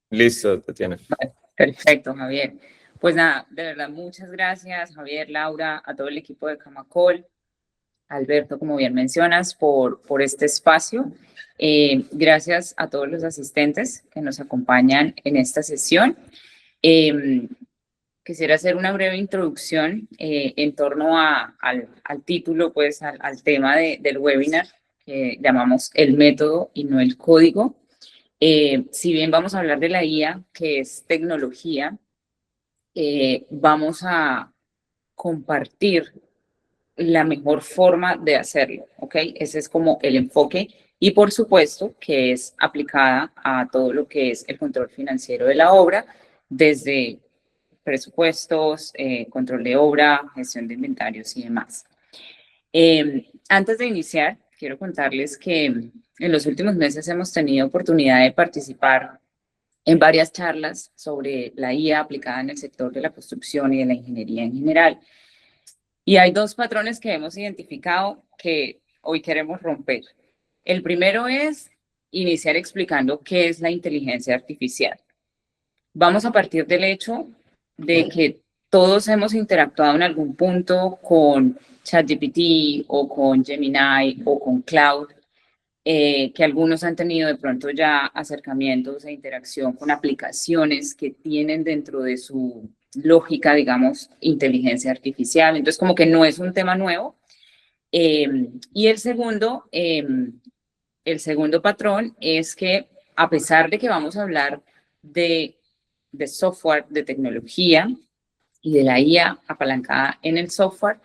Listo, Tatiana. Perfecto, Javier. Pues nada, de verdad, muchas gracias, Javier, Laura, a todo el equipo de Camacol, Alberto, como bien mencionas, por este espacio. Gracias a todos los asistentes que nos acompañan en esta sesión. Quisiera hacer una breve introducción en torno al título, pues al tema del webinar que llamamos el método y no el código. Si bien vamos a hablar de la IA, que es tecnología, vamos a compartir la mejor forma de hacerlo, ¿ok? Ese es como el enfoque y por supuesto que es aplicada a todo lo que es el control financiero de la obra, desde presupuestos, control de obra, gestión de inventarios y demás. Antes de iniciar, quiero contarles que en los últimos meses hemos tenido oportunidad de participar en varias charlas sobre la IA aplicada en el sector de la construcción y de la ingeniería en general. Y hay dos patrones que hemos identificado que hoy queremos romper. El primero es iniciar explicando qué es la inteligencia artificial. Vamos a partir del hecho de que todos hemos interactuado en algún punto con ChatGPT o con Gemini o con Cloud, que algunos han tenido de pronto ya acercamientos e interacción con aplicaciones que tienen dentro de su lógica, digamos, inteligencia artificial. Entonces, como que no es un tema nuevo. Y el segundo patrón es que a pesar de que vamos a hablar de software, de tecnología y de la IA apalancada en el software,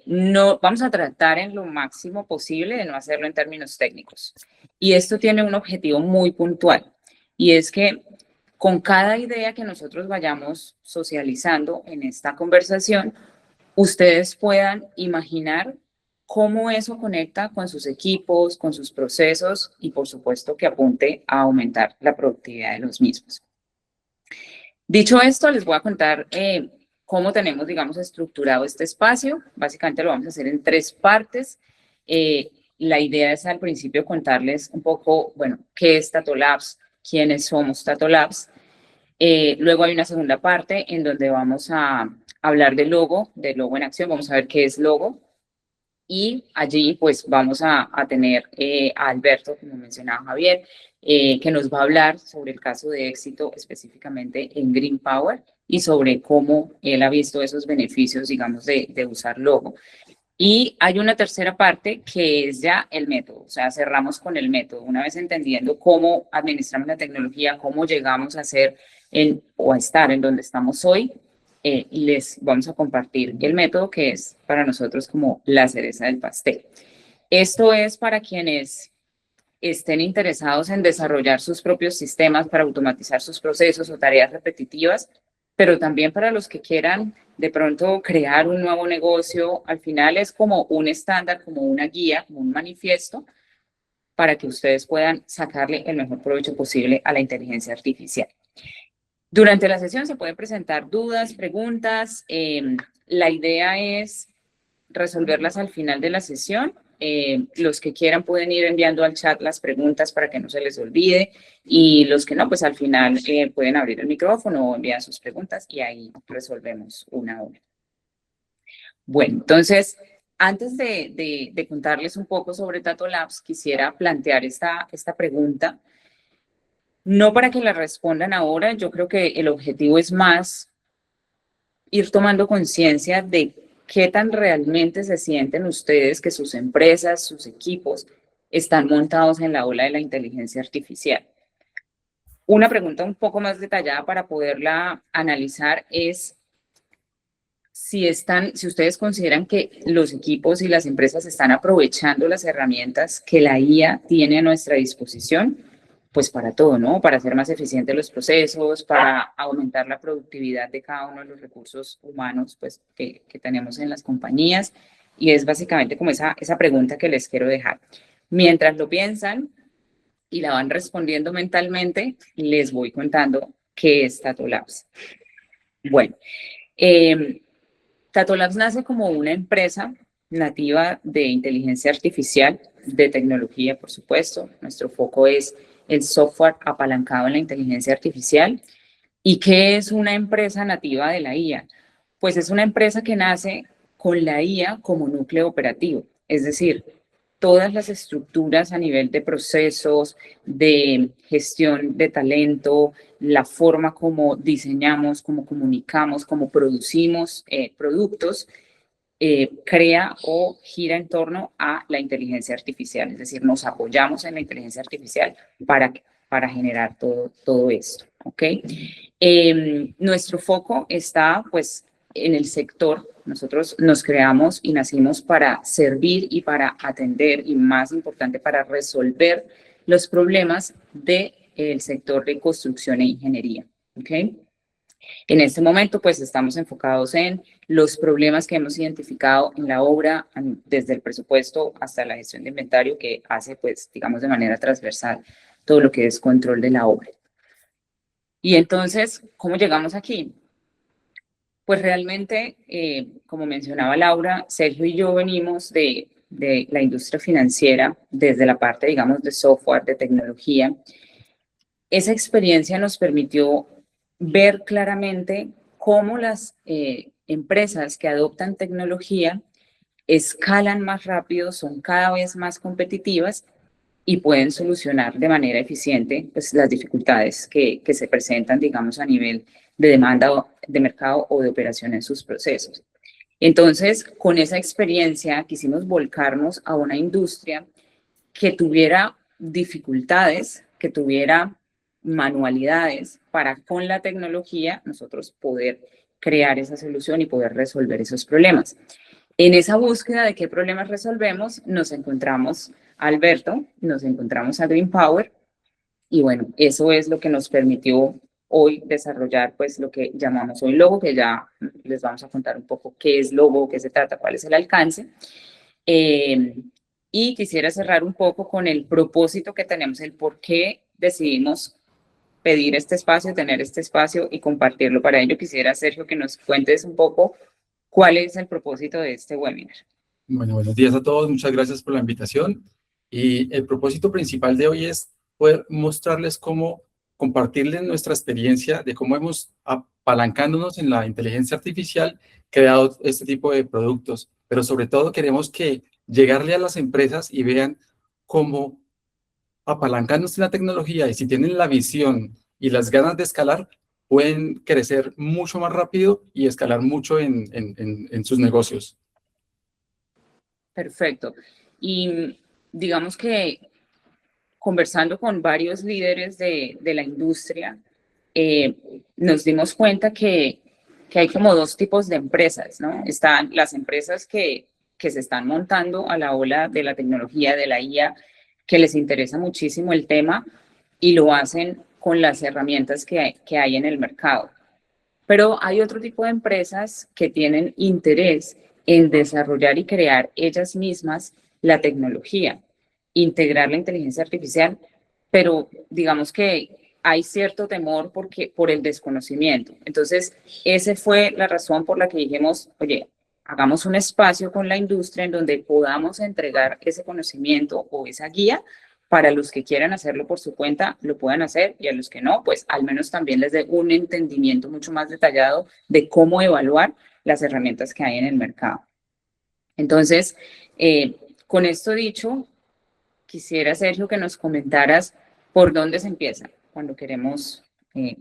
no vamos a tratar en lo máximo posible de no hacerlo en términos técnicos. Y esto tiene un objetivo muy puntual, y es que con cada idea que nosotros vayamos socializando en esta conversación, ustedes puedan imaginar cómo eso conecta con sus equipos, con sus procesos y por supuesto que apunte a aumentar la productividad de los mismos. Dicho esto, les voy a contar cómo tenemos, digamos, estructurado este espacio. Básicamente lo vamos a hacer en tres partes. La idea es al principio contarles un poco, bueno, qué es Tato Labs, quiénes somos Tato Labs. Luego hay una segunda parte en donde vamos a hablar del logo en acción. Vamos a ver qué es logo. Y allí pues vamos a tener a Alberto, como mencionaba Javier, que nos va a hablar sobre el caso de éxito específicamente en Green Power y sobre cómo él ha visto esos beneficios, digamos, de usar logo. Y hay una tercera parte que es ya el método, o sea, cerramos con el método. Una vez entendiendo cómo administramos la tecnología, cómo llegamos a ser o a estar en donde estamos hoy, les vamos a compartir el método que es para nosotros como la cereza del pastel. Esto es para quienes estén interesados en desarrollar sus propios sistemas para automatizar sus procesos o tareas repetitivas, pero también para los que quieran de pronto crear un nuevo negocio. Al final es como un estándar, como una guía, como un manifiesto para que ustedes puedan sacarle el mejor provecho posible a la inteligencia artificial. Durante la sesión se pueden presentar dudas, preguntas. La idea es resolverlas al final de la sesión. Los que quieran pueden ir enviando al chat las preguntas para que no se les olvide, y los que no, pues al final pueden abrir el micrófono o enviar sus preguntas y ahí resolvemos una a una. Bueno, entonces, antes de contarles un poco sobre Tato Labs, quisiera plantear esta pregunta. No para que la respondan ahora, yo creo que el objetivo es más ir tomando conciencia de qué tan realmente se sienten ustedes que sus empresas, sus equipos están montados en la ola de la inteligencia artificial. Una pregunta un poco más detallada para poderla analizar es si ustedes consideran que los equipos y las empresas están aprovechando las herramientas que la IA tiene a nuestra disposición, pues para todo, ¿no? Para hacer más eficientes los procesos, para aumentar la productividad de cada uno de los recursos humanos, pues, que tenemos en las compañías. Y es básicamente como esa pregunta que les quiero dejar. Mientras lo piensan y la van respondiendo mentalmente, les voy contando qué es Tato Labs. Bueno, Tato Labs nace como una empresa nativa de inteligencia artificial, de tecnología, por supuesto. Nuestro foco es el software apalancado en la inteligencia artificial. ¿Y qué es una empresa nativa de la IA? Pues es una empresa que nace con la IA como núcleo operativo, es decir, todas las estructuras a nivel de procesos, de gestión de talento, la forma como diseñamos, como comunicamos, como producimos productos, crea o gira en torno a la inteligencia artificial, es decir, nos apoyamos en la inteligencia artificial para generar todo esto, ¿ok? Nuestro foco está, pues, en el sector. Nosotros nos creamos y nacimos para servir y para atender, y más importante, para resolver los problemas del sector de construcción e ingeniería, ¿ok? En este momento, pues estamos enfocados en los problemas que hemos identificado en la obra, desde el presupuesto hasta la gestión de inventario, que hace, pues, digamos, de manera transversal todo lo que es control de la obra. Y entonces, ¿cómo llegamos aquí? Pues realmente, como mencionaba Laura, Sergio y yo venimos de la industria financiera, desde la parte, digamos, de software, de tecnología. Esa experiencia nos permitió ver claramente cómo las empresas que adoptan tecnología escalan más rápido, son cada vez más competitivas y pueden solucionar de manera eficiente, pues, las dificultades que se presentan, digamos, a nivel de demanda de mercado o de operación en sus procesos. Entonces, con esa experiencia quisimos volcarnos a una industria que tuviera dificultades, que tuviera manualidades para, con la tecnología, nosotros poder crear esa solución y poder resolver esos problemas. En esa búsqueda de qué problemas resolvemos, nos encontramos a Alberto, nos encontramos a Green Power, y bueno, eso es lo que nos permitió hoy desarrollar, pues, lo que llamamos hoy Logo, que ya les vamos a contar un poco qué es Logo, qué se trata, cuál es el alcance. Y quisiera cerrar un poco con el propósito que tenemos, el por qué decidimos pedir este espacio, tener este espacio y compartirlo. Para ello quisiera, Sergio, que nos cuentes un poco cuál es el propósito de este webinar. Bueno, buenos días a todos. Muchas gracias por la invitación. Y el propósito principal de hoy es poder mostrarles cómo compartirles nuestra experiencia de cómo hemos, apalancándonos en la inteligencia artificial, creado este tipo de productos. Pero sobre todo queremos que llegarle a las empresas y vean cómo, apalancándose en la tecnología, y si tienen la visión y las ganas de escalar, pueden crecer mucho más rápido y escalar mucho en sus negocios. Perfecto. Y digamos que conversando con varios líderes de la industria, eh, nos dimos cuenta que hay como dos tipos de empresas, ¿no? Están las empresas que se están montando a la ola de la tecnología, de la IA, que les interesa muchísimo el tema y lo hacen con las herramientas que hay en el mercado. Pero hay otro tipo de empresas que tienen interés en desarrollar y crear ellas mismas la tecnología, integrar la inteligencia artificial, pero digamos que hay cierto temor por el desconocimiento. Entonces, esa fue la razón por la que dijimos, oye, hagamos un espacio con la industria en donde podamos entregar ese conocimiento o esa guía para los que quieran hacerlo por su cuenta, lo puedan hacer, y a los que no, pues al menos también les dé un entendimiento mucho más detallado de cómo evaluar las herramientas que hay en el mercado. Entonces, con esto dicho, quisiera, Sergio, que nos comentaras por dónde se empieza cuando queremos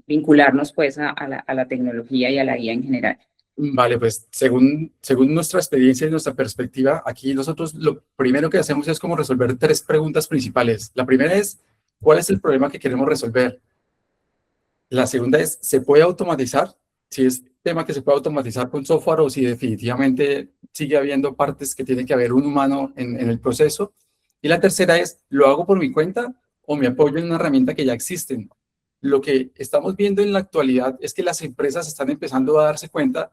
vincularnos, pues, a la tecnología y a la IA en general. Vale, pues según nuestra experiencia y nuestra perspectiva, aquí nosotros lo primero que hacemos es como resolver tres preguntas principales. La primera es, ¿cuál es el problema que queremos resolver? La segunda es, ¿se puede automatizar? Si es tema que se puede automatizar con software o si definitivamente sigue habiendo partes que tiene que haber un humano en el proceso. Y la tercera es, ¿lo hago por mi cuenta o me apoyo en una herramienta que ya existen? Lo que estamos viendo en la actualidad es que las empresas están empezando a darse cuenta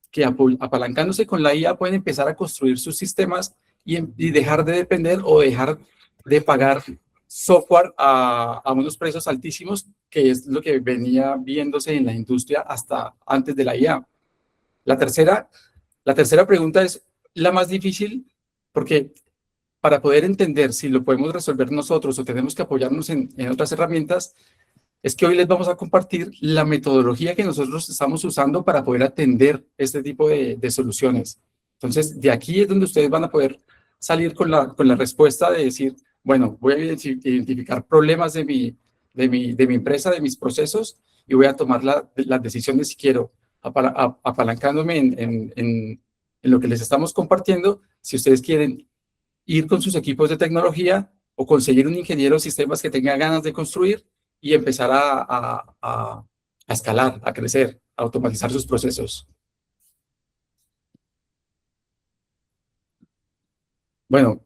que apalancándose con la IA pueden empezar a construir sus sistemas y dejar de depender o dejar de pagar software a unos precios altísimos, que es lo que venía viéndose en la industria hasta antes de la IA. La tercera pregunta es la más difícil, porque para poder entender si lo podemos resolver nosotros o tenemos que apoyarnos en otras herramientas, es que hoy les vamos a compartir la metodología que nosotros estamos usando para poder atender este tipo de soluciones. Entonces, de aquí es donde ustedes van a poder salir con la respuesta de decir, bueno, voy a identificar problemas de mi empresa, de mis procesos, y voy a tomar las decisiones si quiero, apalancándome en lo que les estamos compartiendo. Si ustedes quieren ir con sus equipos de tecnología o conseguir un ingeniero de sistemas que tenga ganas de construir y empezar a escalar, a crecer, a automatizar sus procesos. Bueno,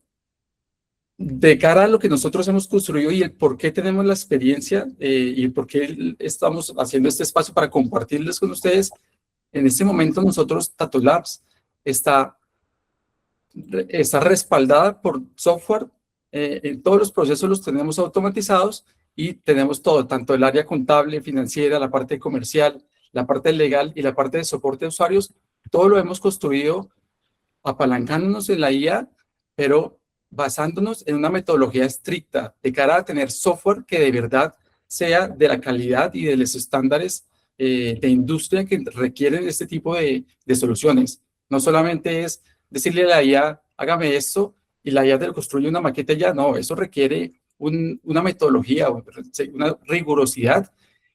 de cara a lo que nosotros hemos construido y el por qué tenemos la experiencia y el por qué estamos haciendo este espacio para compartirles con ustedes, en este momento nosotros, Tato Labs, está respaldada por software. En todos los procesos los tenemos automatizados y tenemos todo, tanto el área contable, financiera, la parte comercial, la parte legal y la parte de soporte de usuarios. Todo lo hemos construido apalancándonos en la IA, pero basándonos en una metodología estricta de cara a tener software que de verdad sea de la calidad y de los estándares de industria que requieren este tipo de soluciones. No solamente es decirle a la IA, hágame esto, y la IA te lo construye una maqueta ya. No, eso requiere una metodología, una rigurosidad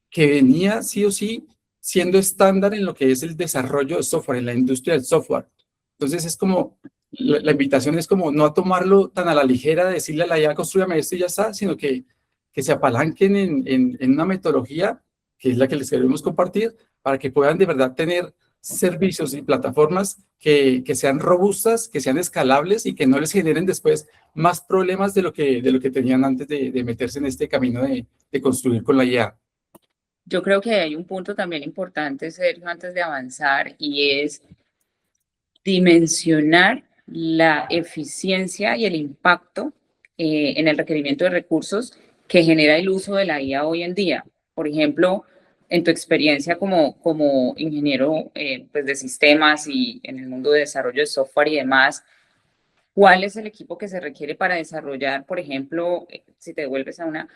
que venía sí o sí siendo estándar en lo que es el desarrollo de software, en la industria del software. Entonces es como, la invitación es como no a tomarlo tan a la ligera, de decirle a la IA, construyame esto y ya está, sino que se apalanquen en una metodología que es la que les queremos compartir, para que puedan de verdad tener servicios y plataformas que sean robustas, que sean escalables y que no les generen después más problemas de lo que tenían antes de meterse en este camino de construir con la IA. Yo creo que hay un punto también importante, Sergio, antes de avanzar, y es dimensionar la eficiencia y el impacto en el requerimiento de recursos que genera el uso de la IA hoy en día. Por ejemplo, en tu experiencia como ingeniero pues de sistemas y en el mundo de desarrollo de software y demás, ¿cuál es el equipo que se requiere para desarrollar, por ejemplo, si te devuelves a una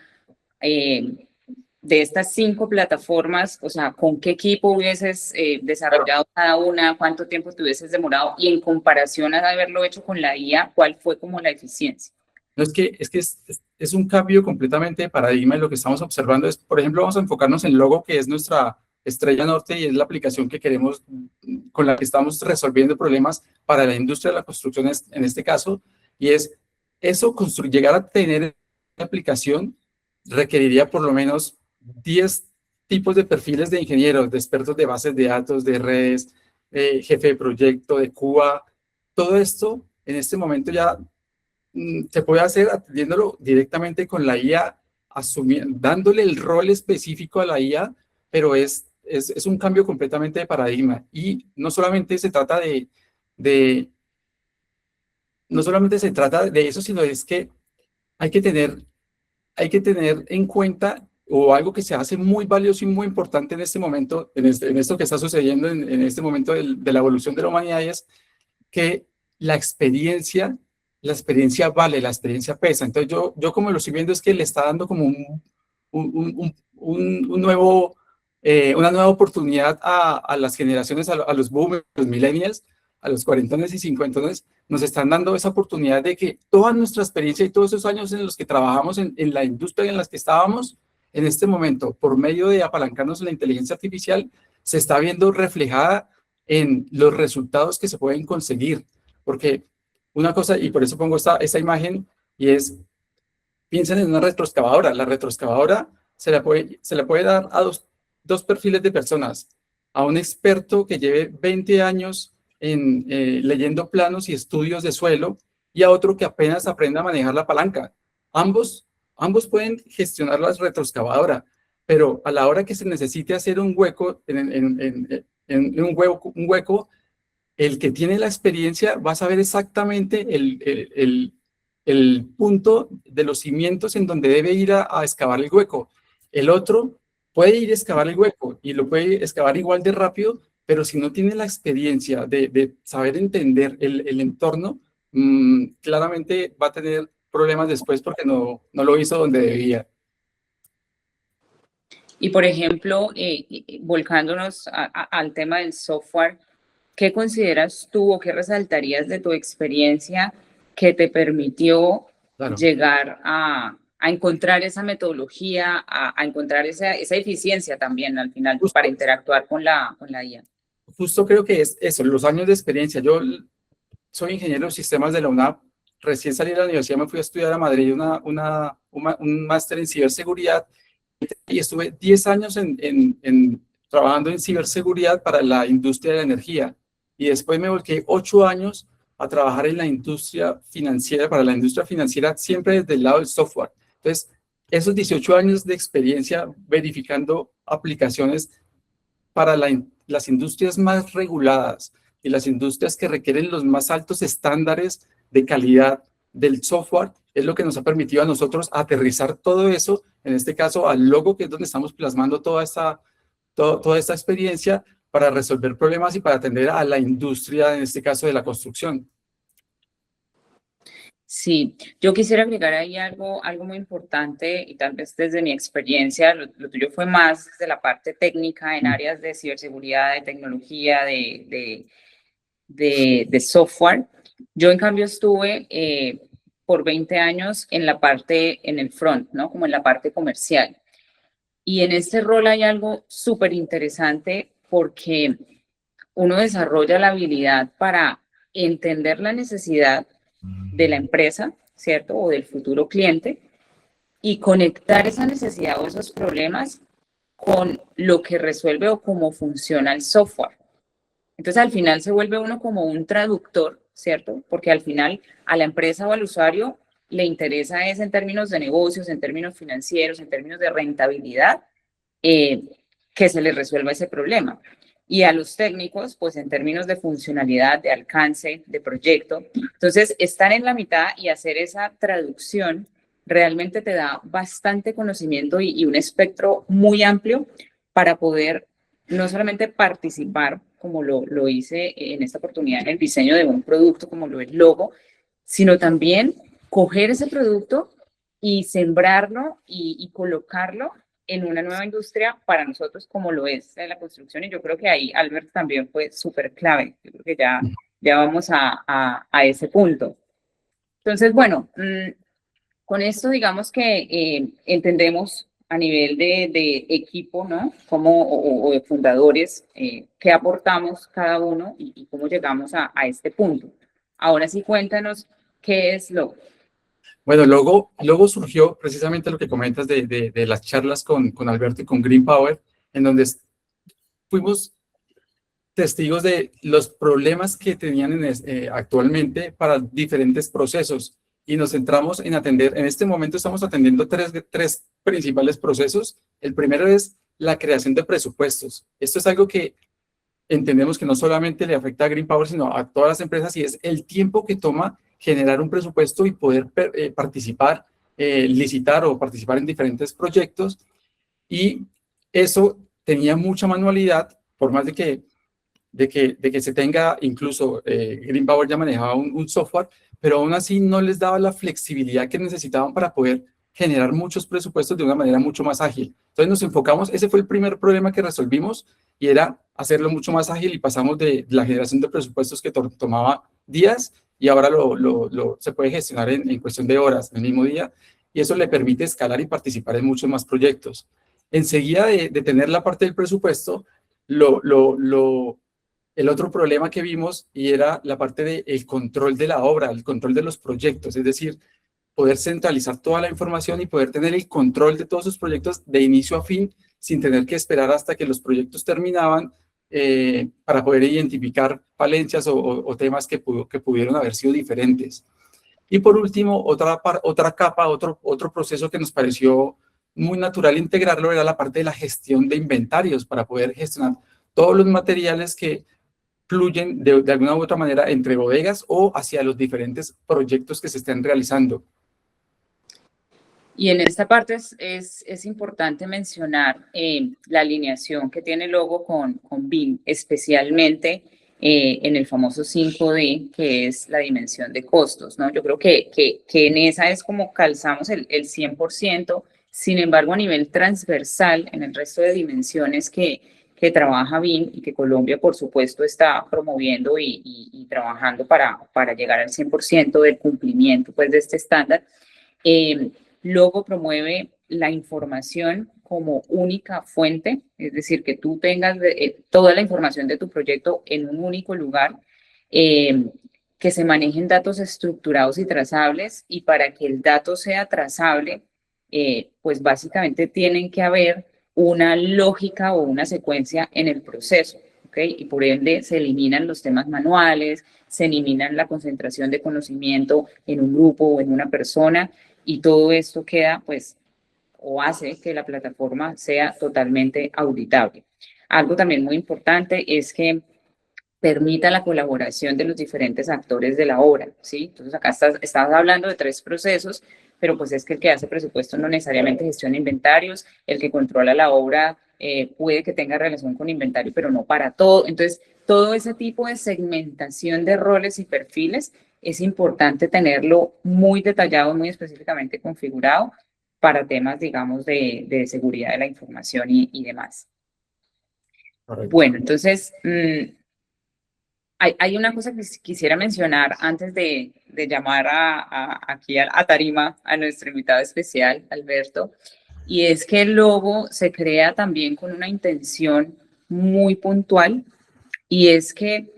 de estas 5 plataformas, o sea, ¿con qué equipo hubieses desarrollado cada una? ¿Cuánto tiempo te hubieses demorado? Y en comparación a haberlo hecho con la IA, ¿cuál fue como la eficiencia? No, es un cambio completamente de paradigma, y lo que estamos observando es, por ejemplo, vamos a enfocarnos en Logo, que es nuestra estrella norte y es la aplicación que queremos, con la que estamos resolviendo problemas para la industria de la construcción en este caso, y es eso, llegar a tener una aplicación requeriría por lo menos 10 tipos de perfiles de ingenieros, de expertos de bases de datos, de redes, jefe de proyecto, de Cuba. Todo esto en este momento ya se puede hacer atendiéndolo directamente con la IA, dándole el rol específico a la IA, pero es un cambio completamente de paradigma. Y no solamente se trata de no solamente se trata de eso, sino es que hay que tener en cuenta, o algo que se hace muy valioso y muy importante en este momento, en esto que está sucediendo en este momento de la evolución de la humanidad, es que la experiencia vale, la experiencia pesa. Entonces yo como lo estoy viendo es que le está dando como un nuevo, una nueva oportunidad a las generaciones, a los boomers, a los millennials, a los cuarentones y cincuentones. Nos están dando esa oportunidad de que toda nuestra experiencia y todos esos años en los que trabajamos en la industria en las que estábamos, en este momento, por medio de apalancarnos en la inteligencia artificial, se está viendo reflejada en los resultados que se pueden conseguir. Porque una cosa, y por eso pongo esta imagen, y es, piensen en una retroexcavadora. La retroexcavadora se le puede dar a dos perfiles de personas: a un experto que lleve 20 años leyendo planos y estudios de suelo, y a otro que apenas aprenda a manejar la palanca. Ambos pueden gestionar la retroexcavadora, pero a la hora que se necesite hacer un hueco, en un hueco, el que tiene la experiencia va a saber exactamente el punto de los cimientos en donde debe ir a excavar el hueco. El otro puede ir a excavar el hueco y lo puede excavar igual de rápido, pero si no tiene la experiencia de saber entender el entorno, claramente va a tener problemas después porque no lo hizo donde debía. Y por ejemplo, volcándonos al tema del software, ¿qué consideras tú o qué resaltarías de tu experiencia que te permitió Claro. llegar a encontrar esa metodología, a encontrar esa eficiencia también al final para Justo, interactuar con la IA? justo creo que es eso, los años de experiencia. Yo soy ingeniero de sistemas de la UNAP. Recién salí de la universidad, me fui a estudiar a Madrid un máster en ciberseguridad y estuve 10 años trabajando en ciberseguridad para la industria de la energía. Y después me volqué 8 años a trabajar en la industria financiera, para la industria financiera, siempre desde el lado del software. Entonces, esos 18 años de experiencia verificando aplicaciones para las industrias más reguladas y las industrias que requieren los más altos estándares de calidad del software, es lo que nos ha permitido a nosotros aterrizar todo eso, en este caso al logo, que es donde estamos plasmando toda esta experiencia para resolver problemas y para atender a la industria, en este caso de la construcción. Sí, yo quisiera agregar ahí algo muy importante y tal vez desde mi experiencia, lo tuyo fue más desde la parte técnica en áreas de ciberseguridad, de tecnología, de software. Yo en cambio estuve por 20 años en la parte, en el front, ¿no? Como en la parte comercial. Y en este rol hay algo súper interesante porque uno desarrolla la habilidad para entender la necesidad de la empresa, ¿cierto? O del futuro cliente y conectar esa necesidad o esos problemas con lo que resuelve o cómo funciona el software. Entonces, al final se vuelve uno como un traductor, ¿cierto? Porque al final a la empresa o al usuario le interesa es en términos de negocios, en términos financieros, en términos de rentabilidad, eh, que se les resuelva ese problema. Y a los técnicos, pues en términos de funcionalidad, de alcance, de proyecto. Entonces, estar en la mitad y hacer esa traducción realmente te da bastante conocimiento y un espectro muy amplio para poder no solamente participar, como lo hice en esta oportunidad, en el diseño de un producto, como lo es Logo, sino también coger ese producto y sembrarlo y colocarlo en una nueva industria para nosotros como lo es la construcción. Y yo creo que ahí Albert también fue súper clave. Yo creo que ya vamos a ese punto. Entonces, bueno, con esto digamos que entendemos a nivel de equipo, ¿no? Como, o de fundadores, qué aportamos cada uno y cómo llegamos a este punto. Ahora sí, cuéntanos qué es lo. Bueno, luego surgió precisamente lo que comentas de las charlas con Alberto y con Green Power, en donde fuimos testigos de los problemas que tenían actualmente para diferentes procesos y nos centramos en atender, en este momento estamos atendiendo tres principales procesos. El primero es la creación de presupuestos. Esto es algo que entendemos que no solamente le afecta a Green Power, sino a todas las empresas, y es el tiempo que toma generar un presupuesto y poder participar, licitar o participar en diferentes proyectos. Y eso tenía mucha manualidad, por más de que se tenga, incluso Green Power ya manejaba un software, pero aún así no les daba la flexibilidad que necesitaban para poder generar muchos presupuestos de una manera mucho más ágil. Entonces nos enfocamos, ese fue el primer problema que resolvimos, y era hacerlo mucho más ágil, y pasamos de la generación de presupuestos que tomaba días y ahora se puede gestionar en cuestión de horas, en el mismo día, y eso le permite escalar y participar en muchos más proyectos. Enseguida de tener la parte del presupuesto, el otro problema que vimos y era la parte del control de la obra, el control de los proyectos, es decir, poder centralizar toda la información y poder tener el control de todos sus proyectos de inicio a fin sin tener que esperar hasta que los proyectos terminaban para poder identificar falencias o temas que pudieron haber sido diferentes. Y por último, otra capa, otro proceso que nos pareció muy natural integrarlo era la parte de la gestión de inventarios para poder gestionar todos los materiales que fluyen de alguna u otra manera entre bodegas o hacia los diferentes proyectos que se estén realizando. Y en esta parte es importante mencionar la alineación que tiene Logo con BIM, especialmente en el famoso 5D, que es la dimensión de costos, ¿no? Yo creo que en esa es como calzamos el 100%, sin embargo, a nivel transversal, en el resto de dimensiones que trabaja BIM y que Colombia, por supuesto, está promoviendo y trabajando para llegar al 100% del cumplimiento, pues, de este estándar, luego promueve la información como única fuente, es decir, que tú tengas toda la información de tu proyecto en un único lugar, que se manejen datos estructurados y trazables, y para que el dato sea trazable, pues básicamente tienen que haber una lógica o una secuencia en el proceso, ¿ok? Y por ende se eliminan los temas manuales, se eliminan la concentración de conocimiento en un grupo o en una persona, y todo esto queda, pues, o hace que la plataforma sea totalmente auditable. Algo también muy importante es que permita la colaboración de los diferentes actores de la obra, ¿sí? Entonces acá estás hablando de 3 procesos, pero pues es que el que hace presupuesto no necesariamente gestiona inventarios, el que controla la obra puede que tenga relación con inventario, pero no para todo. Entonces, todo ese tipo de segmentación de roles y perfiles es importante tenerlo muy detallado, muy específicamente configurado para temas, digamos, de seguridad de la información y demás. Correcto. Bueno, entonces, hay una cosa que quisiera mencionar antes de llamar aquí a tarima a nuestro invitado especial, Alberto, y es que el logo se crea también con una intención muy puntual, y es que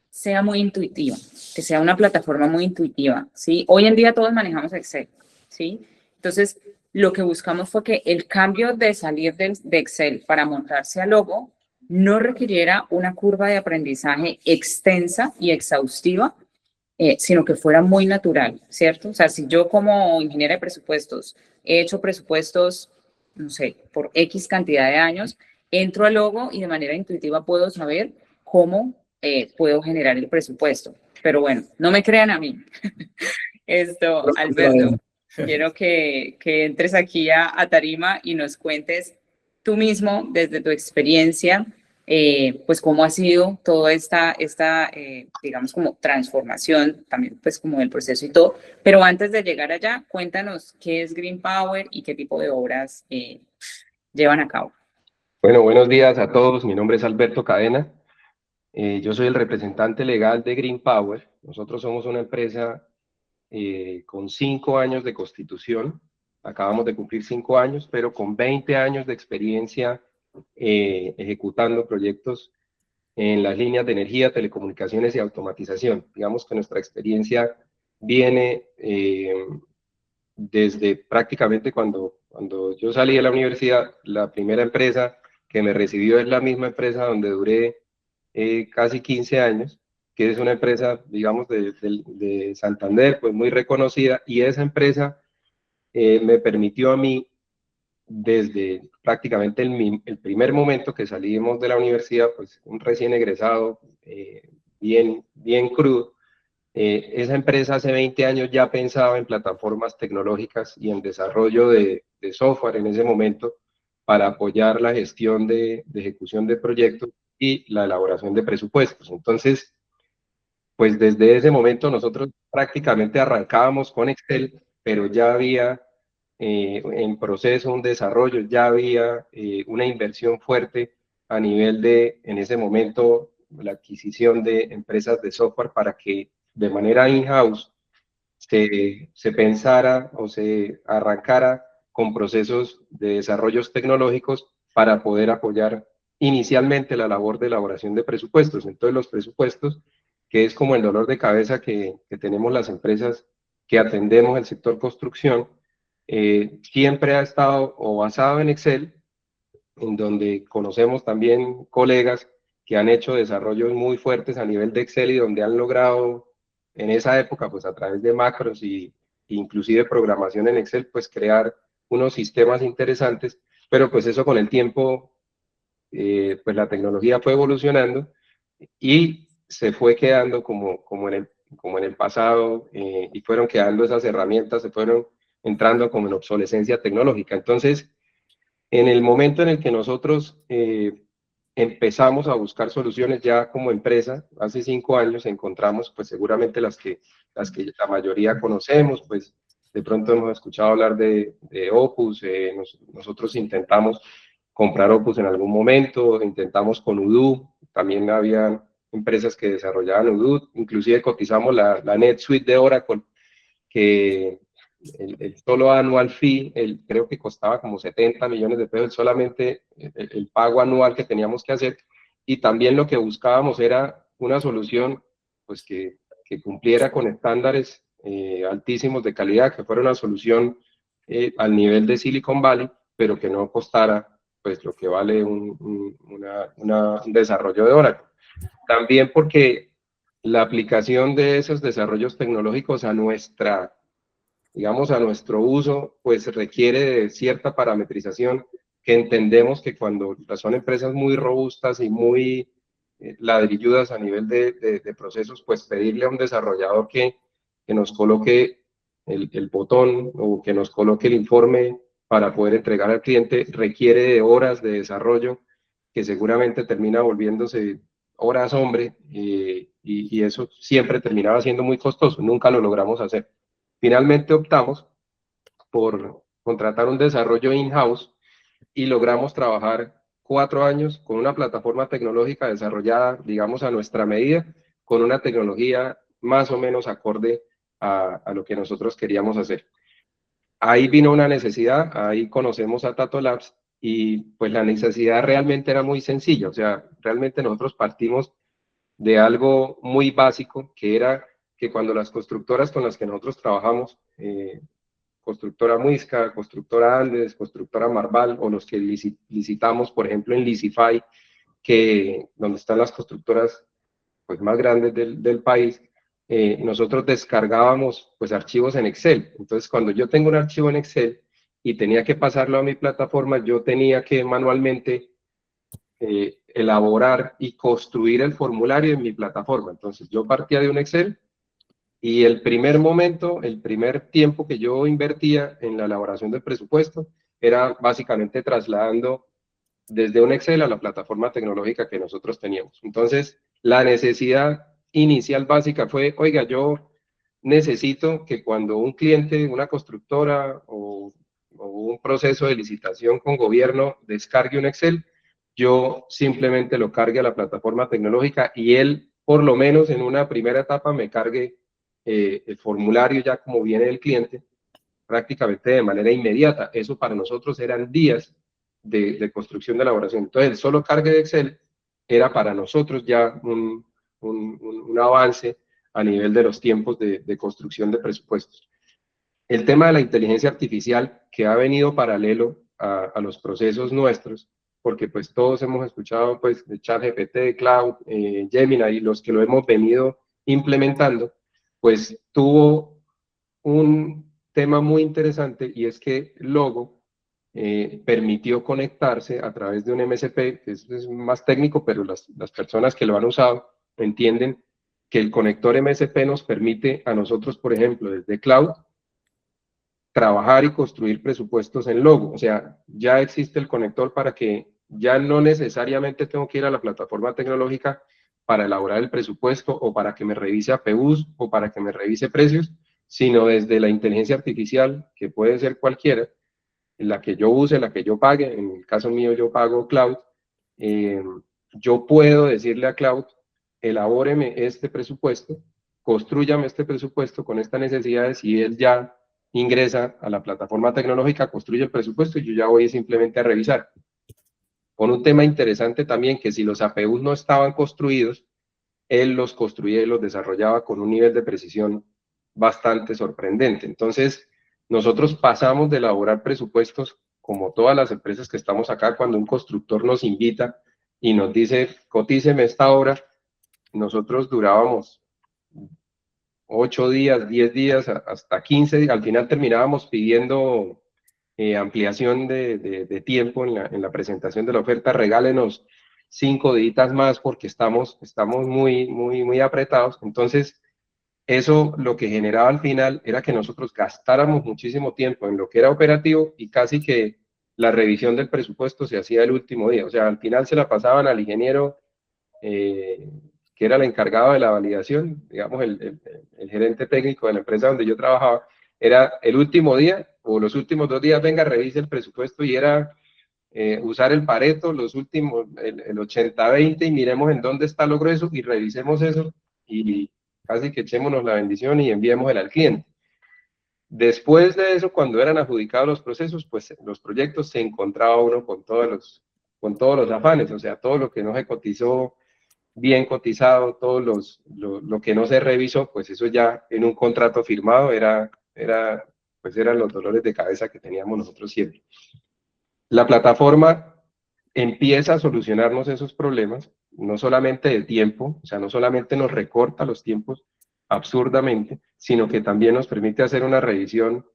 sea muy intuitiva, que sea una plataforma muy intuitiva, ¿sí? Hoy en día todos manejamos Excel, ¿sí? Entonces, lo que buscamos fue que el cambio de salir de Excel para montarse a logo no requiriera una curva de aprendizaje extensa y exhaustiva, sino que fuera muy natural, ¿cierto? O sea, si yo como ingeniera de presupuestos he hecho presupuestos, no sé, por X cantidad de años, entro a logo y de manera intuitiva puedo saber cómo puedo generar el presupuesto. Pero bueno, no me crean a mí. Esto, Alberto, quiero que entres aquí a tarima y nos cuentes tú mismo, desde tu experiencia, pues cómo ha sido toda esta digamos, como transformación, también pues como del proceso y todo. Pero antes de llegar allá, cuéntanos qué es Green Power y qué tipo de obras llevan a cabo. Bueno, buenos días a todos. Mi nombre es Alberto Cadena. Yo soy el representante legal de Green Power. Nosotros somos una empresa con 5 años de constitución. Acabamos de cumplir 5 años, pero con 20 años de experiencia ejecutando proyectos en las líneas de energía, telecomunicaciones y automatización. Digamos que nuestra experiencia viene desde prácticamente cuando yo salí de la universidad. La primera empresa que me recibió es la misma empresa donde duré casi 15 años, que es una empresa, digamos, de Santander, pues muy reconocida, y esa empresa me permitió a mí, desde prácticamente el primer momento que salimos de la universidad, pues un recién egresado, bien crudo. Esa empresa hace 20 años ya pensaba en plataformas tecnológicas y en desarrollo de software en ese momento para apoyar la gestión de ejecución de proyectos y la elaboración de presupuestos. Entonces, pues desde ese momento nosotros prácticamente arrancábamos con Excel, pero ya había en proceso un desarrollo, ya había una inversión fuerte a nivel de, en ese momento, la adquisición de empresas de software para que de manera in-house se pensara o se arrancara con procesos de desarrollos tecnológicos para poder apoyar inicialmente la labor de elaboración de presupuestos. Entonces los presupuestos, que es como el dolor de cabeza que tenemos las empresas que atendemos el sector construcción, siempre ha estado o basado en Excel, en donde conocemos también colegas que han hecho desarrollos muy fuertes a nivel de Excel y donde han logrado en esa época, pues a través de macros y inclusive programación en Excel, pues crear unos sistemas interesantes, pero pues eso con el tiempo, pues la tecnología fue evolucionando y se fue quedando como en el pasado, y fueron quedando esas herramientas, se fueron entrando como en obsolescencia tecnológica. Entonces, en el momento en el que nosotros empezamos a buscar soluciones ya como empresa. Hace 5 años encontramos, pues seguramente las que la mayoría conocemos, pues de pronto hemos escuchado hablar de Opus, nosotros intentamos comprar Opus en algún momento, intentamos con Odoo, también había empresas que desarrollaban Odoo, inclusive cotizamos la NetSuite de Oracle, que el solo annual fee, creo que costaba como 70 millones de pesos solamente el pago anual que teníamos que hacer, y también lo que buscábamos era una solución pues que cumpliera con estándares altísimos de calidad, que fuera una solución al nivel de Silicon Valley, pero que no costara pues lo que vale un desarrollo de Oracle. También porque la aplicación de esos desarrollos tecnológicos a digamos, a nuestro uso, pues requiere de cierta parametrización, que entendemos que cuando son empresas muy robustas y muy ladrilludas a nivel de procesos, pues pedirle a un desarrollador que nos coloque el botón o que nos coloque el informe para poder entregar al cliente requiere de horas de desarrollo que seguramente termina volviéndose horas hombre, y eso siempre terminaba siendo muy costoso, nunca lo logramos hacer. Finalmente optamos por contratar un desarrollo in-house y logramos trabajar 4 años con una plataforma tecnológica desarrollada, digamos, a nuestra medida, con una tecnología más o menos acorde a lo que nosotros queríamos hacer. Ahí vino una necesidad, ahí conocemos a Tato Labs, y pues la necesidad realmente era muy sencilla, o sea, realmente nosotros partimos de algo muy básico, que era que cuando las constructoras con las que nosotros trabajamos, constructora Muisca, constructora Andes, constructora Marval, o los que licitamos, por ejemplo, en Licify, donde están las constructoras pues, más grandes del país, nosotros descargábamos pues, archivos en Excel. Entonces, cuando yo tengo un archivo en Excel y tenía que pasarlo a mi plataforma, yo tenía que manualmente elaborar y construir el formulario en mi plataforma. Entonces, yo partía de un Excel, y el primer momento, el primer tiempo que yo invertía en la elaboración del presupuesto era básicamente trasladando desde un Excel a la plataforma tecnológica que nosotros teníamos. Entonces, la necesidad inicial básica fue, oiga, yo necesito que cuando un cliente, una constructora o un proceso de licitación con gobierno descargue un Excel, yo simplemente lo cargue a la plataforma tecnológica y él, por lo menos en una primera etapa, me cargue el formulario ya como viene del cliente, prácticamente de manera inmediata. Eso para nosotros eran días de construcción de elaboración. Entonces, el solo cargue de Excel era para nosotros ya un avance a nivel de los tiempos de construcción de presupuestos. El tema de la inteligencia artificial, que ha venido paralelo a los procesos nuestros, porque pues todos hemos escuchado pues de ChatGPT, de Cloud, Gemini, y los que lo hemos venido implementando, pues tuvo un tema muy interesante, y es que Logo permitió conectarse a través de un MSP, que es más técnico, pero las personas que lo han usado entienden que el conector MSP nos permite a nosotros, por ejemplo, desde Cloud, trabajar y construir presupuestos en Logo. O sea, ya existe el conector para que ya no necesariamente tengo que ir a la plataforma tecnológica para elaborar el presupuesto o para que me revise APUs o para que me revise precios, sino desde la inteligencia artificial, que puede ser cualquiera, la que yo use, la que yo pague. En el caso mío yo pago Cloud. Yo puedo decirle a Cloud, elabóreme este presupuesto, constrúyame este presupuesto con estas necesidades, y él ya ingresa a la plataforma tecnológica, construye el presupuesto y yo ya voy simplemente a revisar. Con un tema interesante también, que si los APUs no estaban construidos, él los construía y los desarrollaba con un nivel de precisión bastante sorprendente. Entonces, nosotros pasamos de elaborar presupuestos, como todas las empresas que estamos acá, cuando un constructor nos invita y nos dice, cotíceme esta obra, nosotros durábamos 8 días, 10 días, hasta 15 días. Al final terminábamos pidiendo ampliación de tiempo en la presentación de la oferta. Regálenos 5 días más porque estamos muy apretados. Entonces, eso lo que generaba al final era que nosotros gastáramos muchísimo tiempo en lo que era operativo, y casi que la revisión del presupuesto se hacía el último día, o sea, al final se la pasaban al ingeniero que era el encargado de la validación, digamos, el gerente técnico de la empresa donde yo trabajaba, era el último día o los últimos 2 días, venga, revise el presupuesto, y era usar el Pareto, los últimos, el 80-20, y miremos en dónde está lo grueso y revisemos eso y casi que echémonos la bendición y enviémosela al cliente. Después de eso, cuando eran adjudicados los procesos, pues los proyectos, se encontraba uno con todos los afanes, o sea, todo lo que no se cotizó bien cotizado, lo que no se revisó, pues eso ya en un contrato firmado pues eran los dolores de cabeza que teníamos nosotros siempre. La plataforma empieza a solucionarnos esos problemas, no solamente de tiempo, o sea, no solamente nos recorta los tiempos absurdamente, sino que también nos permite hacer una revisión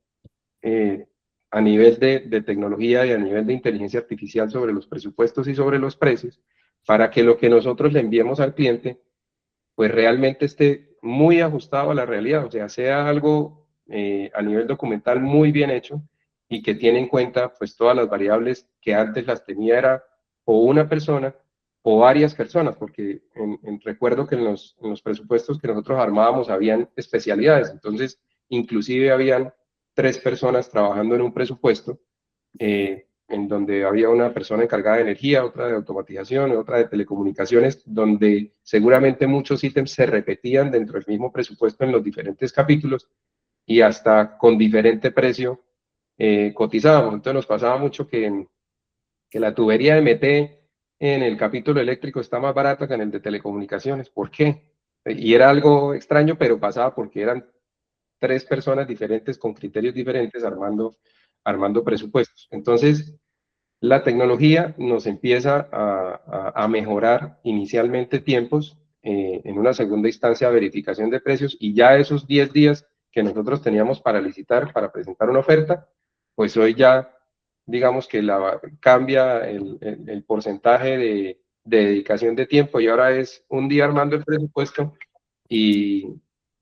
a nivel de tecnología y a nivel de inteligencia artificial sobre los presupuestos y sobre los precios, para que lo que nosotros le enviemos al cliente, pues realmente esté muy ajustado a la realidad, o sea, sea algo a nivel documental muy bien hecho y que tiene en cuenta pues todas las variables que antes las tenía era o una persona o varias personas, porque recuerdo que en los presupuestos que nosotros armábamos habían especialidades, entonces inclusive habían 3 personas trabajando en un presupuesto, en donde había una persona encargada de energía, otra de automatización, otra de telecomunicaciones, donde seguramente muchos ítems se repetían dentro del mismo presupuesto en los diferentes capítulos y hasta con diferente precio cotizábamos. Entonces nos pasaba mucho que la tubería de MT en el capítulo eléctrico está más barata que en el de telecomunicaciones. ¿Por qué? Y era algo extraño, pero pasaba porque eran 3 personas diferentes con criterios diferentes armando presupuestos. Entonces, la tecnología nos empieza a mejorar inicialmente tiempos, en una segunda instancia verificación de precios, y ya esos 10 días que nosotros teníamos para licitar, para presentar una oferta, pues hoy ya digamos que cambia el porcentaje de dedicación de tiempo, y ahora es un día armando el presupuesto y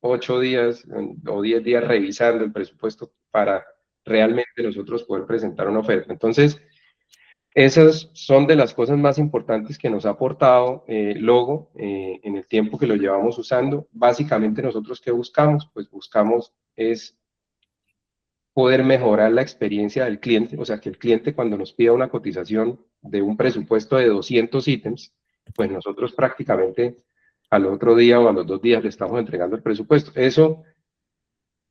8 días o 10 días revisando el presupuesto para realmente nosotros poder presentar una oferta. Entonces, esas son de las cosas más importantes que nos ha aportado Logo en el tiempo que lo llevamos usando. Básicamente nosotros, ¿qué buscamos? Pues buscamos es poder mejorar la experiencia del cliente, o sea, que el cliente cuando nos pida una cotización de un presupuesto de 200 ítems, pues nosotros prácticamente al otro día o a los 2 días le estamos entregando el presupuesto. Eso,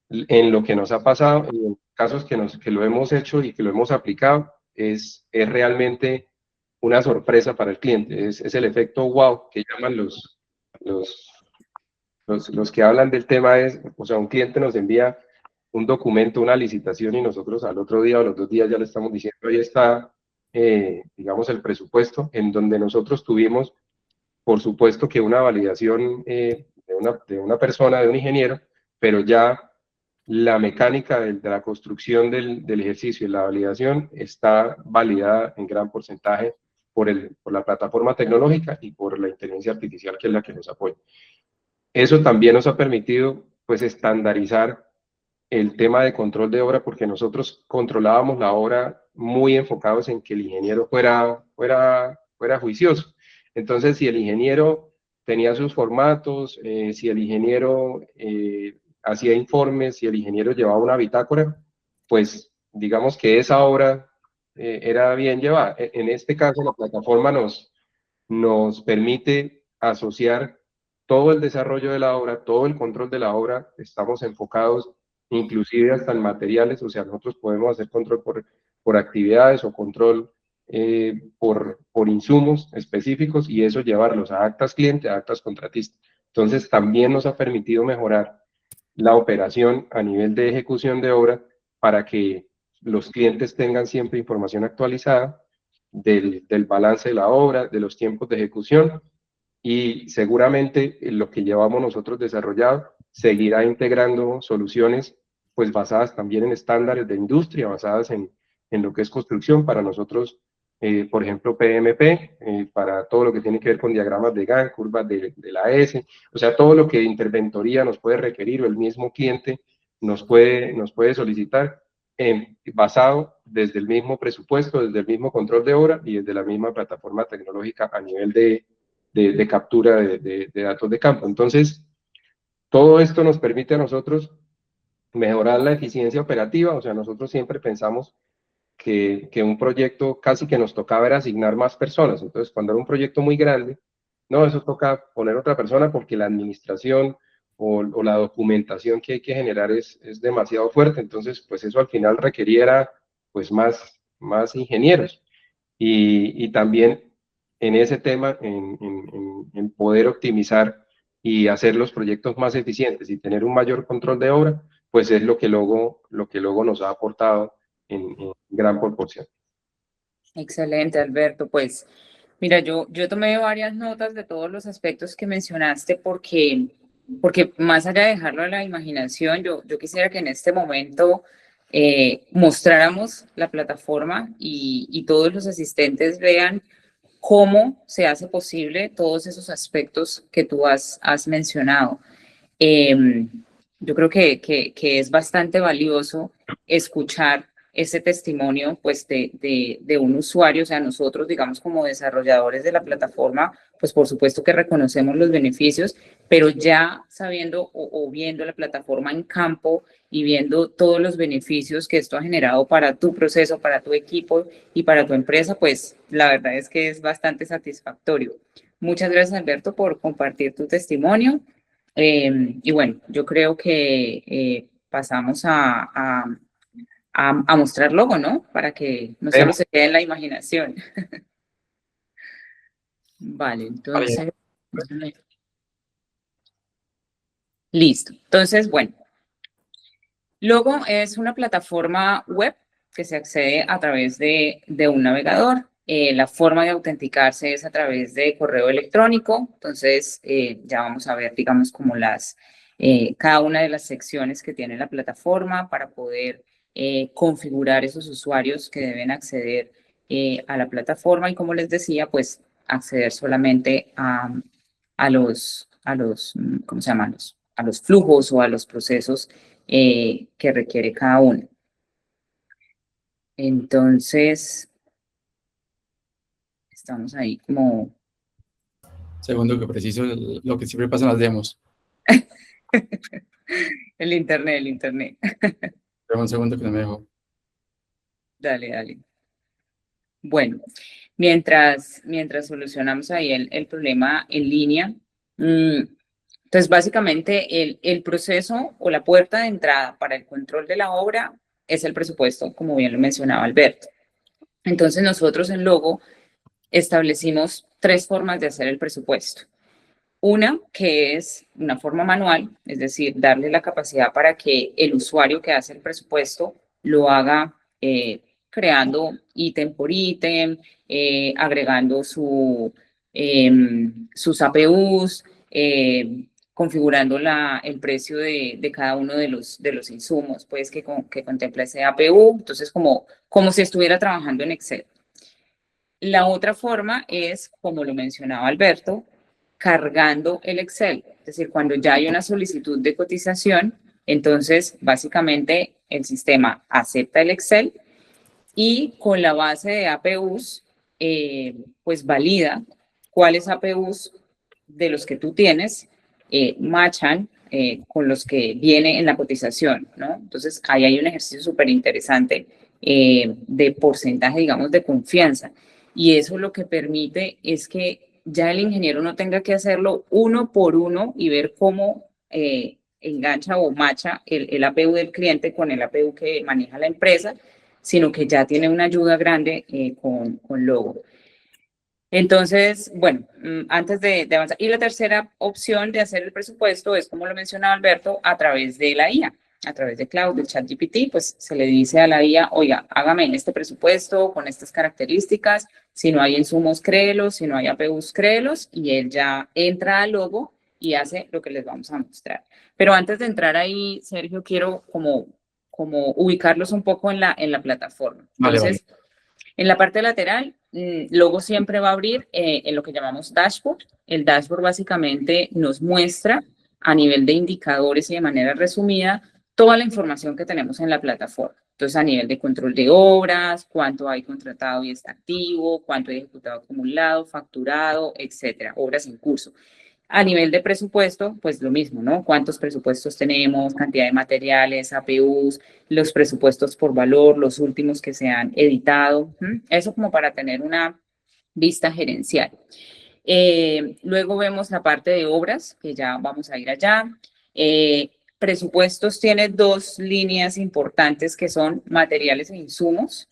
en lo que nos ha pasado, en los casos que lo hemos hecho y que lo hemos aplicado, es realmente una sorpresa para el cliente. Es el efecto wow que llaman los que hablan del tema. O sea, un cliente nos envía un documento, una licitación, y nosotros al otro día o los 2 días ya le estamos diciendo, ahí está, digamos, el presupuesto, en donde nosotros tuvimos, por supuesto, que una validación de una persona, de un ingeniero, pero ya la mecánica de la construcción del ejercicio y la validación está validada en gran porcentaje por la plataforma tecnológica y por la inteligencia artificial, que es la que nos apoya. Eso también nos ha permitido, pues, estandarizar el tema de control de obra, porque nosotros controlábamos la obra muy enfocados en que el ingeniero fuera juicioso. Entonces, si el ingeniero tenía sus formatos, si el ingeniero hacía informes, si el ingeniero llevaba una bitácora, pues digamos que esa obra era bien llevada. En este caso, la plataforma nos permite asociar todo el desarrollo de la obra, todo el control de la obra. Estamos enfocados inclusive hasta en materiales, o sea, nosotros podemos hacer control por actividades o control por insumos específicos, y eso llevarlos a actas cliente, a actas contratista. Entonces, también nos ha permitido mejorar la operación a nivel de ejecución de obra, para que los clientes tengan siempre información actualizada del balance de la obra, de los tiempos de ejecución, y seguramente lo que llevamos nosotros desarrollado seguirá integrando soluciones pues basadas también en estándares de industria, basadas en lo que es construcción para nosotros, por ejemplo, PMP, para todo lo que tiene que ver con diagramas de Gantt, curvas de la S, o sea, todo lo que interventoría nos puede requerir o el mismo cliente nos puede solicitar. basado desde el mismo presupuesto, desde el mismo control de obra y desde la misma plataforma tecnológica a nivel de captura de datos de campo. Entonces, todo esto nos permite a nosotros mejorar la eficiencia operativa. O sea, nosotros siempre pensamos que un proyecto casi que nos tocaba era asignar más personas. Entonces, cuando era un proyecto muy grande, no, eso toca poner otra persona porque la administración o la documentación que hay que generar es demasiado fuerte. Entonces, pues eso al final requeriera pues más ingenieros. Y también en ese tema, en poder optimizar y hacer los proyectos más eficientes y tener un mayor control de obra, pues es lo que luego nos ha aportado en gran proporción. Excelente, Alberto. Pues mira, yo tomé varias notas de todos los aspectos que mencionaste porque más allá de dejarlo a la imaginación, yo quisiera que en este momento mostráramos la plataforma y todos los asistentes vean cómo se hace posible todos esos aspectos que tú has mencionado. Yo creo que es bastante valioso escuchar ese testimonio pues de un usuario, o sea, nosotros, digamos, como desarrolladores de la plataforma, pues por supuesto que reconocemos los beneficios, pero ya sabiendo o viendo la plataforma en campo y viendo todos los beneficios que esto ha generado para tu proceso, para tu equipo y para tu empresa, pues la verdad es que es bastante satisfactorio. Muchas gracias, Alberto, por compartir tu testimonio. Y bueno, yo creo que pasamos a mostrar logo, ¿no? Para que no solo se quede en la imaginación. Vale, entonces... Listo. Entonces, bueno, Logo es una plataforma web que se accede a través de un navegador. La forma de autenticarse es a través de correo electrónico. Entonces, ya vamos a ver, digamos, como cada una de las secciones que tiene la plataforma para poder configurar esos usuarios que deben acceder a la plataforma. Y como les decía, pues acceder solamente a los, ¿cómo se llaman? A los flujos o a los procesos que requiere cada uno. Entonces, estamos ahí como... Segundo, que preciso lo que siempre pasa en las demos. el internet. Pero un segundo que no me dejo. Dale. Bueno, mientras solucionamos ahí el problema en línea, entonces básicamente el proceso o la puerta de entrada para el control de la obra es el presupuesto, como bien lo mencionaba Alberto. Entonces nosotros en Logo establecimos 3 formas de hacer el presupuesto. Una que es una forma manual, es decir, darle la capacidad para que el usuario que hace el presupuesto lo haga creando ítem por ítem, agregando sus APUs, configurando el precio de cada uno de los insumos pues, que contempla ese APU. Entonces, como si estuviera trabajando en Excel. La otra forma es, como lo mencionaba Alberto, cargando el Excel. Es decir, cuando ya hay una solicitud de cotización, entonces básicamente el sistema acepta el Excel y con la base de APUs, pues valida cuáles APUs de los que tú tienes machan con los que viene en la cotización, ¿no? Entonces ahí hay un ejercicio súper interesante de porcentaje, digamos, de confianza. Y eso lo que permite es que ya el ingeniero no tenga que hacerlo uno por uno y ver cómo engancha o macha el APU del cliente con el APU que maneja la empresa, sino que ya tiene una ayuda grande con Logo. Entonces, bueno, antes de avanzar. Y la tercera opción de hacer el presupuesto es, como lo mencionaba Alberto, a través de la IA, a través de Cloud, de ChatGPT, pues se le dice a la IA, oiga, hágame en este presupuesto con estas características, si no hay insumos, créelos, si no hay APUs, créelos, y él ya entra al Logo y hace lo que les vamos a mostrar. Pero antes de entrar ahí, Sergio, quiero como ubicarlos un poco en la plataforma. Entonces, vale. En la parte lateral, Logo siempre va a abrir en lo que llamamos dashboard. El dashboard básicamente nos muestra a nivel de indicadores y de manera resumida toda la información que tenemos en la plataforma. Entonces, a nivel de control de obras, cuánto hay contratado y está activo, cuánto hay ejecutado acumulado, facturado, etcétera, obras en curso. A nivel de presupuesto, pues lo mismo, ¿no? ¿Cuántos presupuestos tenemos? Cantidad de materiales, APUs, los presupuestos por valor, los últimos que se han editado. Eso como para tener una vista gerencial. Luego vemos la parte de obras, que ya vamos a ir allá. Presupuestos tiene dos líneas importantes que son materiales e insumos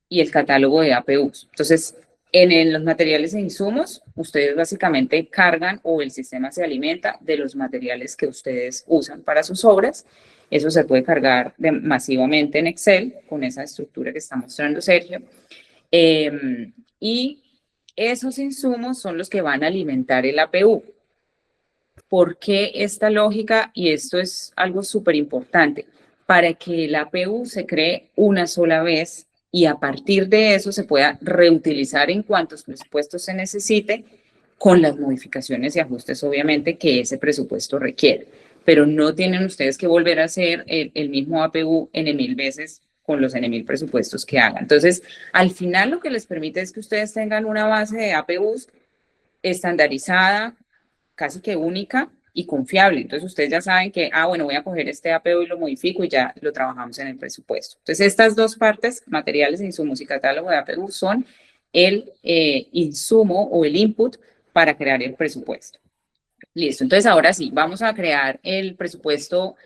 y el catálogo de APUs. Entonces, en los materiales e insumos, ustedes básicamente cargan o el sistema se alimenta de los materiales que ustedes usan para sus obras. Eso se puede cargar masivamente en Excel con esa estructura que está mostrando Sergio. Y esos insumos son los que van a alimentar el APU. ¿Por qué esta lógica? Y esto es algo súper importante. Para que el APU se cree una sola vez y a partir de eso se pueda reutilizar en cuantos presupuestos se necesite con las modificaciones y ajustes, obviamente, que ese presupuesto requiere. Pero no tienen ustedes que volver a hacer el mismo APU N1000 veces con los N1000 presupuestos que hagan. Entonces, al final lo que les permite es que ustedes tengan una base de APUs estandarizada, casi que única y confiable. Entonces, ustedes ya saben que, bueno, voy a coger este APU y lo modifico y ya lo trabajamos en el presupuesto. Entonces, estas dos partes, materiales, insumos y catálogo de APU, son el insumo o el input para crear el presupuesto. Listo, entonces ahora sí, vamos a crear el presupuesto.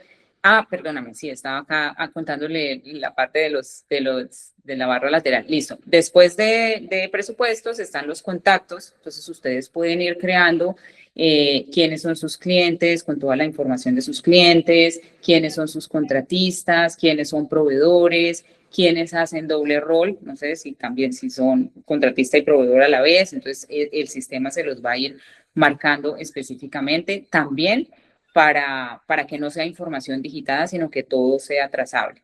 Perdóname, sí, estaba acá contándole la parte de la barra lateral. Listo. Después de presupuestos están los contactos. Entonces, ustedes pueden ir creando quiénes son sus clientes, con toda la información de sus clientes, quiénes son sus contratistas, quiénes son proveedores, quiénes hacen doble rol. No sé si también si son contratista y proveedor a la vez. Entonces, el sistema se los va a ir marcando específicamente. También para que no sea información digitada, sino que todo sea trazable.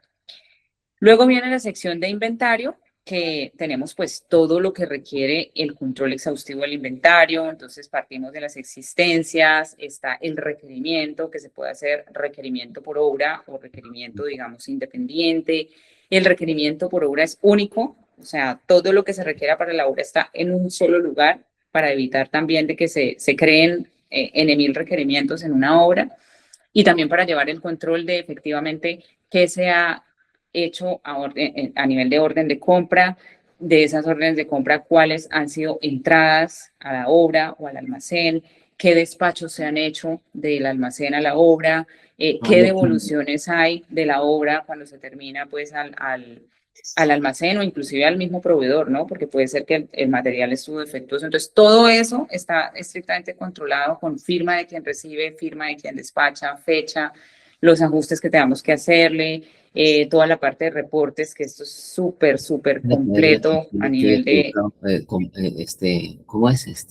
Luego viene la sección de inventario, que tenemos pues todo lo que requiere el control exhaustivo del inventario. Entonces partimos de las existencias, está el requerimiento, que se puede hacer requerimiento por obra o requerimiento, digamos, independiente. El requerimiento por obra es único, o sea, todo lo que se requiera para la obra está en un solo lugar para evitar también de que se creen N1000 requerimientos en una obra y también para llevar el control de efectivamente qué se ha hecho a nivel de orden de compra, de esas órdenes de compra, cuáles han sido entradas a la obra o al almacén, qué despachos se han hecho del almacén a la obra, qué devoluciones hay de la obra cuando se termina pues al almacén o inclusive al mismo proveedor, ¿no? Porque puede ser que el material estuvo defectuoso. Entonces, todo eso está estrictamente controlado con firma de quien recibe, firma de quien despacha, fecha, los ajustes que tengamos que hacerle, toda la parte de reportes, que esto es súper, súper completo a nivel de... ¿Cómo es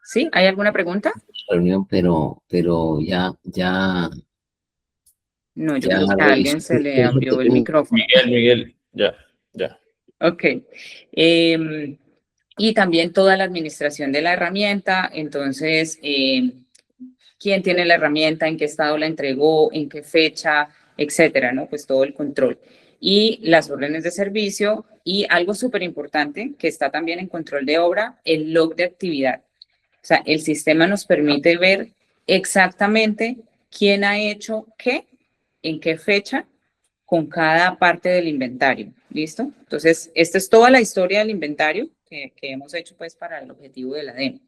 ¿Sí? ¿Hay alguna pregunta? reunión? Pero ya No, yo creo que a alguien se le abrió el micrófono. Miguel, ya. Ok. Y también toda la administración de la herramienta. Entonces, quién tiene la herramienta, en qué estado la entregó, en qué fecha, etcétera, ¿no? Pues todo el control. Y las órdenes de servicio y algo súper importante que está también en control de obra, el log de actividad. O sea, el sistema nos permite ver exactamente quién ha hecho qué, en qué fecha, con cada parte del inventario. ¿Listo? Entonces, esta es toda la historia del inventario que hemos hecho pues para el objetivo de la demo.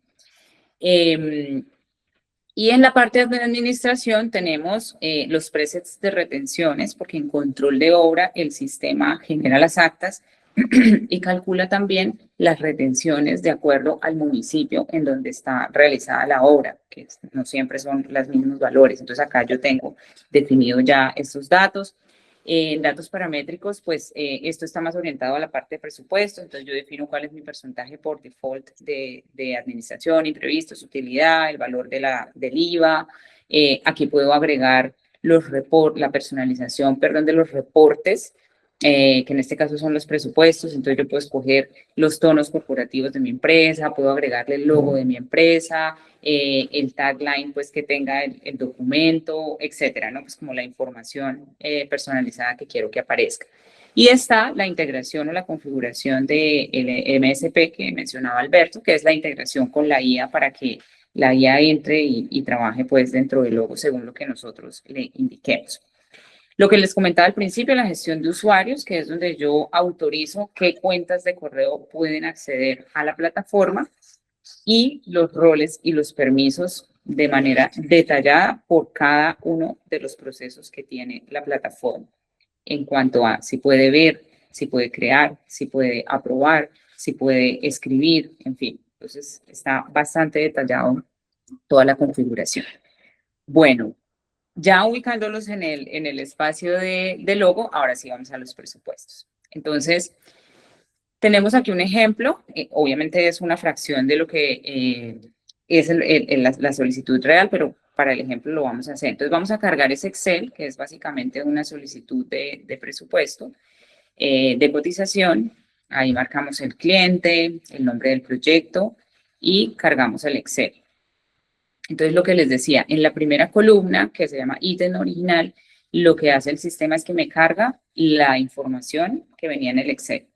Y en la parte de administración tenemos los presets de retenciones, porque en control de obra el sistema genera las actas y calcula también las retenciones de acuerdo al municipio en donde está realizada la obra, que no siempre son los mismos valores. Entonces acá yo tengo definido ya estos datos. En datos paramétricos, pues esto está más orientado a la parte de presupuesto, entonces yo defino cuál es mi porcentaje por default de administración, imprevistos, utilidad, el valor del IVA. Aquí puedo agregar la personalización, de los reportes que en este caso son los presupuestos. Entonces yo puedo escoger los tonos corporativos de mi empresa, puedo agregarle el logo de mi empresa, el tagline pues que tenga el documento, etcétera, ¿no? Pues como la información personalizada que quiero que aparezca. Y está la integración o la configuración del MSP que mencionaba Alberto, que es la integración con la IA para que la IA entre y trabaje pues dentro del logo según lo que nosotros le indiquemos. Lo que les comentaba al principio, la gestión de usuarios, que es donde yo autorizo qué cuentas de correo pueden acceder a la plataforma, y los roles y los permisos de manera detallada por cada uno de los procesos que tiene la plataforma, en cuanto a si puede ver, si puede crear, si puede aprobar, si puede escribir, en fin. Entonces está bastante detallado toda la configuración. Bueno, ya ubicándolos en el espacio de logo, ahora sí vamos a los presupuestos. Entonces, tenemos aquí un ejemplo, obviamente es una fracción de lo que es la solicitud real, pero para el ejemplo lo vamos a hacer. Entonces, vamos a cargar ese Excel, que es básicamente una solicitud de presupuesto, de cotización. Ahí marcamos el cliente, el nombre del proyecto y cargamos el Excel. Entonces, lo que les decía, en la primera columna, que se llama ítem original, lo que hace el sistema es que me carga la información que venía en el Excel.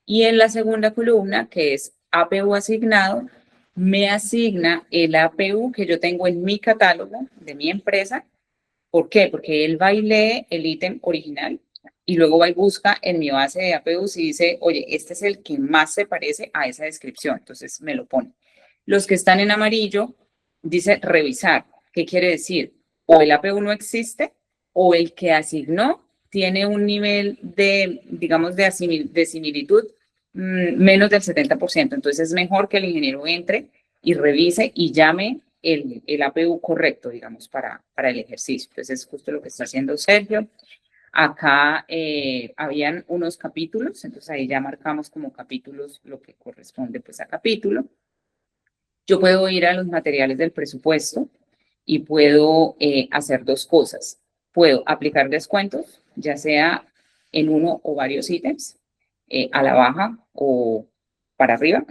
Y en la segunda columna, que es APU asignado, me asigna el APU que yo tengo en mi catálogo de mi empresa. ¿Por qué? Porque él va y lee el ítem original y luego va y busca en mi base de APUs y dice, oye, este es el que más se parece a esa descripción. Entonces me lo pone. Los que están en amarillo dice revisar. ¿Qué quiere decir? O el APU no existe o el que asignó tiene un nivel de, digamos, de similitud menos del 70%. Entonces es mejor que el ingeniero entre y revise y llame el APU correcto, digamos, para el ejercicio. Entonces es justo lo que está haciendo Sergio. Acá habían unos capítulos, entonces ahí ya marcamos como capítulos lo que corresponde pues a capítulo. Yo puedo ir a los materiales del presupuesto y puedo hacer dos cosas. Puedo aplicar descuentos, ya sea en uno o varios ítems, a la baja o para arriba.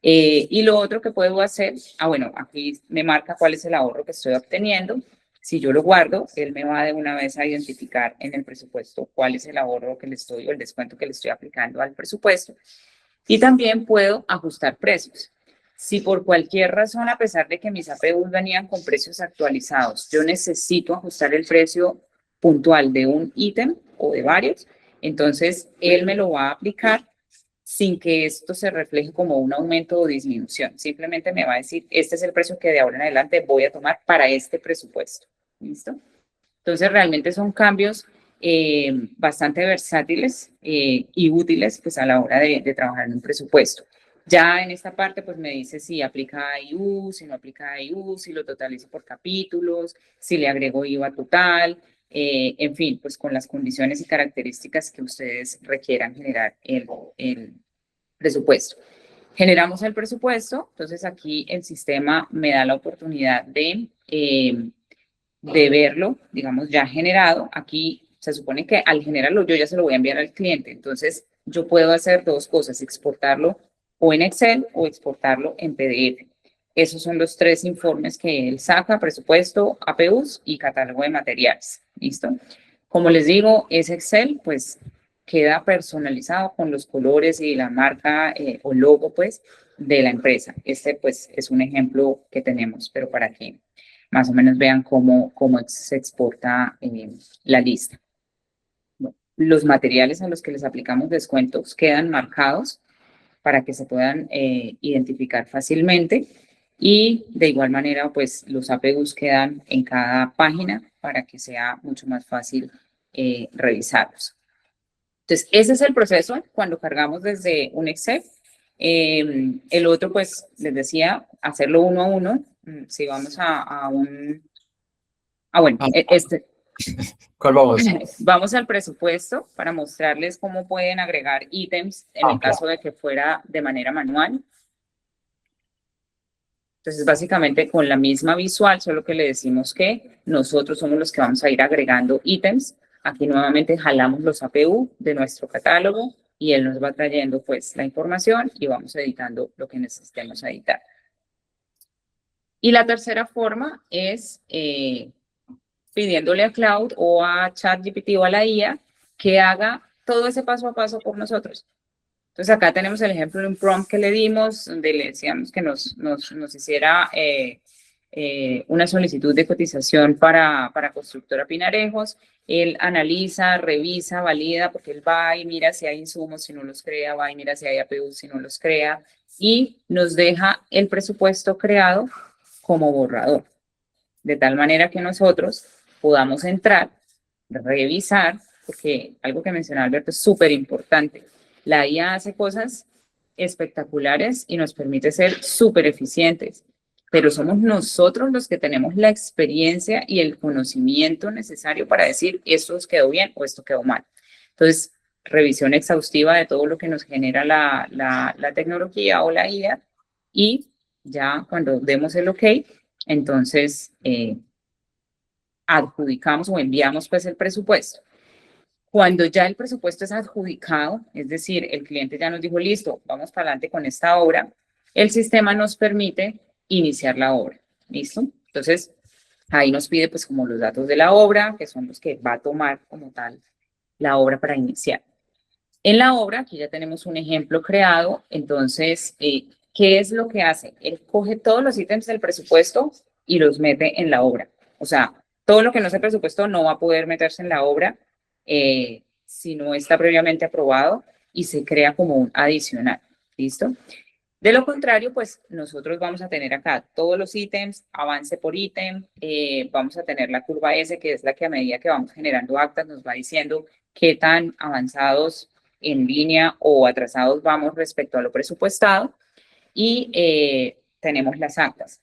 Y lo otro que puedo hacer, bueno, aquí me marca cuál es el ahorro que estoy obteniendo. Si yo lo guardo, él me va de una vez a identificar en el presupuesto cuál es el ahorro que le estoy o el descuento que le estoy aplicando al presupuesto. Y también puedo ajustar precios. Si por cualquier razón, a pesar de que mis APUs venían con precios actualizados, yo necesito ajustar el precio puntual de un ítem o de varios, entonces él me lo va a aplicar sin que esto se refleje como un aumento o disminución. Simplemente me va a decir, este es el precio que de ahora en adelante voy a tomar para este presupuesto. ¿Listo? Entonces, realmente son cambios bastante versátiles y útiles pues, a la hora de trabajar en un presupuesto. Ya en esta parte, pues me dice si aplica IU, si no aplica IU, si lo totalizo por capítulos, si le agrego IVA total, en fin, pues con las condiciones y características que ustedes requieran generar el presupuesto. Generamos el presupuesto, entonces aquí el sistema me da la oportunidad de verlo, digamos, ya generado. Aquí se supone que al generarlo yo ya se lo voy a enviar al cliente. Entonces, yo puedo hacer dos cosas, exportarlo o en Excel o exportarlo en PDF. Esos son los tres informes que él saca: presupuesto, APUs y catálogo de materiales. ¿Listo? Como les digo, ese Excel, pues, queda personalizado con los colores y la marca o logo, pues, de la empresa. Este, pues, es un ejemplo que tenemos, pero para que más o menos vean cómo se exporta la lista. Bueno, los materiales a los que les aplicamos descuentos quedan marcados para que se puedan identificar fácilmente, y de igual manera pues los APUs quedan en cada página para que sea mucho más fácil revisarlos. Entonces, ese es el proceso cuando cargamos desde un Excel. El otro, pues, les decía, hacerlo uno a uno. Si vamos a un... bueno, ¿Cuál vamos? Vamos al presupuesto para mostrarles cómo pueden agregar ítems en el caso de que fuera de manera manual. Entonces, básicamente con la misma visual, solo que le decimos que nosotros somos los que vamos a ir agregando ítems Aquí nuevamente jalamos los APU de nuestro catálogo y él nos va trayendo pues la información y vamos editando lo que necesitemos editar. Y la tercera forma es pidiéndole a Cloud o a ChatGPT o a la IA que haga todo ese paso a paso por nosotros. Entonces acá tenemos el ejemplo de un prompt que le dimos, donde le decíamos que nos hiciera una solicitud de cotización para Constructora Pinarejos. Él analiza, revisa, valida, porque él va y mira si hay insumos, si no los crea, va y mira si hay APU, si no los crea, y nos deja el presupuesto creado como borrador, de tal manera que nosotros podamos entrar, revisar, porque algo que mencionaba Alberto es súper importante. La IA hace cosas espectaculares y nos permite ser súper eficientes, pero somos nosotros los que tenemos la experiencia y el conocimiento necesario para decir esto quedó bien o esto quedó mal. Entonces, revisión exhaustiva de todo lo que nos genera la tecnología o la IA y ya cuando demos el OK, entonces adjudicamos o enviamos pues el presupuesto. Cuando ya el presupuesto es adjudicado, es decir, el cliente ya nos dijo, listo, vamos para adelante con esta obra, el sistema nos permite iniciar la obra, ¿listo? Entonces, ahí nos pide pues como los datos de la obra, que son los que va a tomar como tal la obra para iniciar. En la obra, aquí ya tenemos un ejemplo creado, entonces, ¿qué es lo que hace? Él coge todos los ítems del presupuesto y los mete en la obra. O sea, todo lo que no se presupuestó no va a poder meterse en la obra si no está previamente aprobado y se crea como un adicional, ¿listo? De lo contrario, pues nosotros vamos a tener acá todos los ítems, avance por ítem, vamos a tener la curva S, que es la que a medida que vamos generando actas nos va diciendo qué tan avanzados en línea o atrasados vamos respecto a lo presupuestado y tenemos las actas.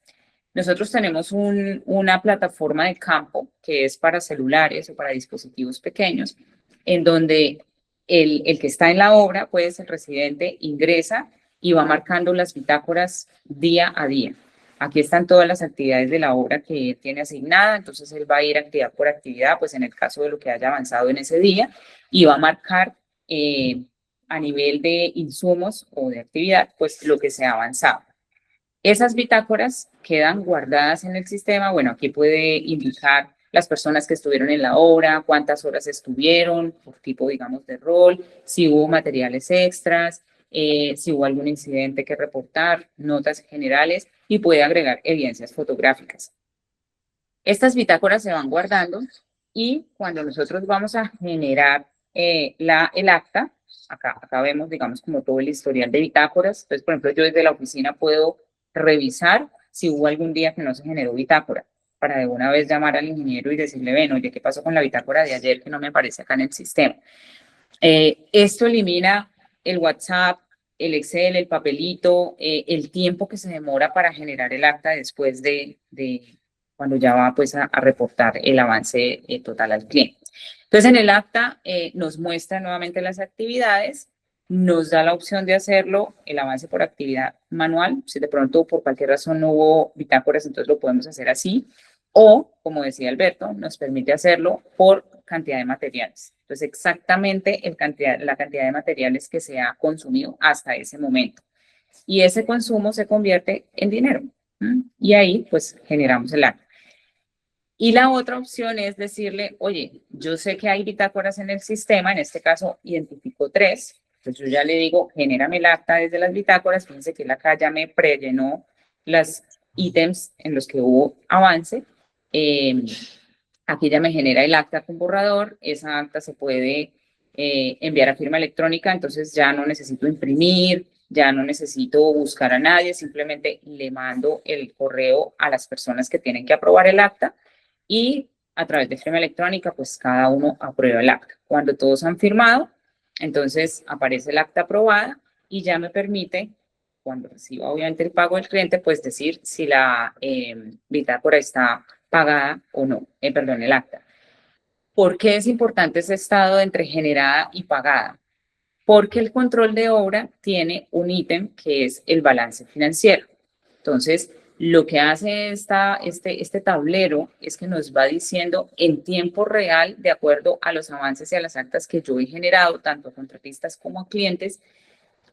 Nosotros tenemos una plataforma de campo que es para celulares o para dispositivos pequeños, en donde el que está en la obra, pues el residente ingresa y va marcando las bitácoras día a día. Aquí están todas las actividades de la obra que tiene asignada, entonces él va a ir actividad por actividad, pues en el caso de lo que haya avanzado en ese día, y va a marcar a nivel de insumos o de actividad, pues lo que se ha avanzado. Esas bitácoras quedan guardadas en el sistema. Bueno, aquí puede indicar las personas que estuvieron en la obra, cuántas horas estuvieron, por tipo, digamos, de rol, si hubo materiales extras, si hubo algún incidente que reportar, notas generales y puede agregar evidencias fotográficas. Estas bitácoras se van guardando y cuando nosotros vamos a generar el acta, acá vemos, digamos, como todo el historial de bitácoras. Entonces, por ejemplo, yo desde la oficina puedo revisar si hubo algún día que no se generó bitácora, para de una vez llamar al ingeniero y decirle, ven, oye, ¿qué pasó con la bitácora de ayer que no me aparece acá en el sistema? Esto elimina el WhatsApp, el Excel, el papelito, el tiempo que se demora para generar el acta después de cuando ya va pues a reportar el avance total al cliente. Entonces, en el acta nos muestra nuevamente las actividades, nos da la opción de hacerlo, el avance por actividad manual, si de pronto por cualquier razón no hubo bitácoras, entonces lo podemos hacer así, o, como decía Alberto, nos permite hacerlo por cantidad de materiales. Entonces, exactamente la cantidad de materiales que se ha consumido hasta ese momento. Y ese consumo se convierte en dinero. Y ahí, pues, generamos el acta. Y la otra opción es decirle, oye, yo sé que hay bitácoras en el sistema, en este caso identifico 3, entonces yo ya le digo, genérame el acta desde las bitácoras, fíjense que él acá ya me prellenó los ítems en los que hubo avance, aquí ya me genera el acta con borrador, esa acta se puede enviar a firma electrónica, entonces ya no necesito imprimir, ya no necesito buscar a nadie, simplemente le mando el correo a las personas que tienen que aprobar el acta, y a través de firma electrónica, pues cada uno aprueba el acta. Cuando todos han firmado, entonces aparece el acta aprobada y ya me permite, cuando reciba obviamente el pago del cliente, pues decir si la bitácora está pagada o no, perdón, el acta. ¿Por qué es importante ese estado entre generada y pagada? Porque el control de obra tiene un ítem que es el balance financiero. Entonces, Lo que hace este tablero es que nos va diciendo en tiempo real, de acuerdo a los avances y a las actas que yo he generado, tanto a contratistas como a clientes,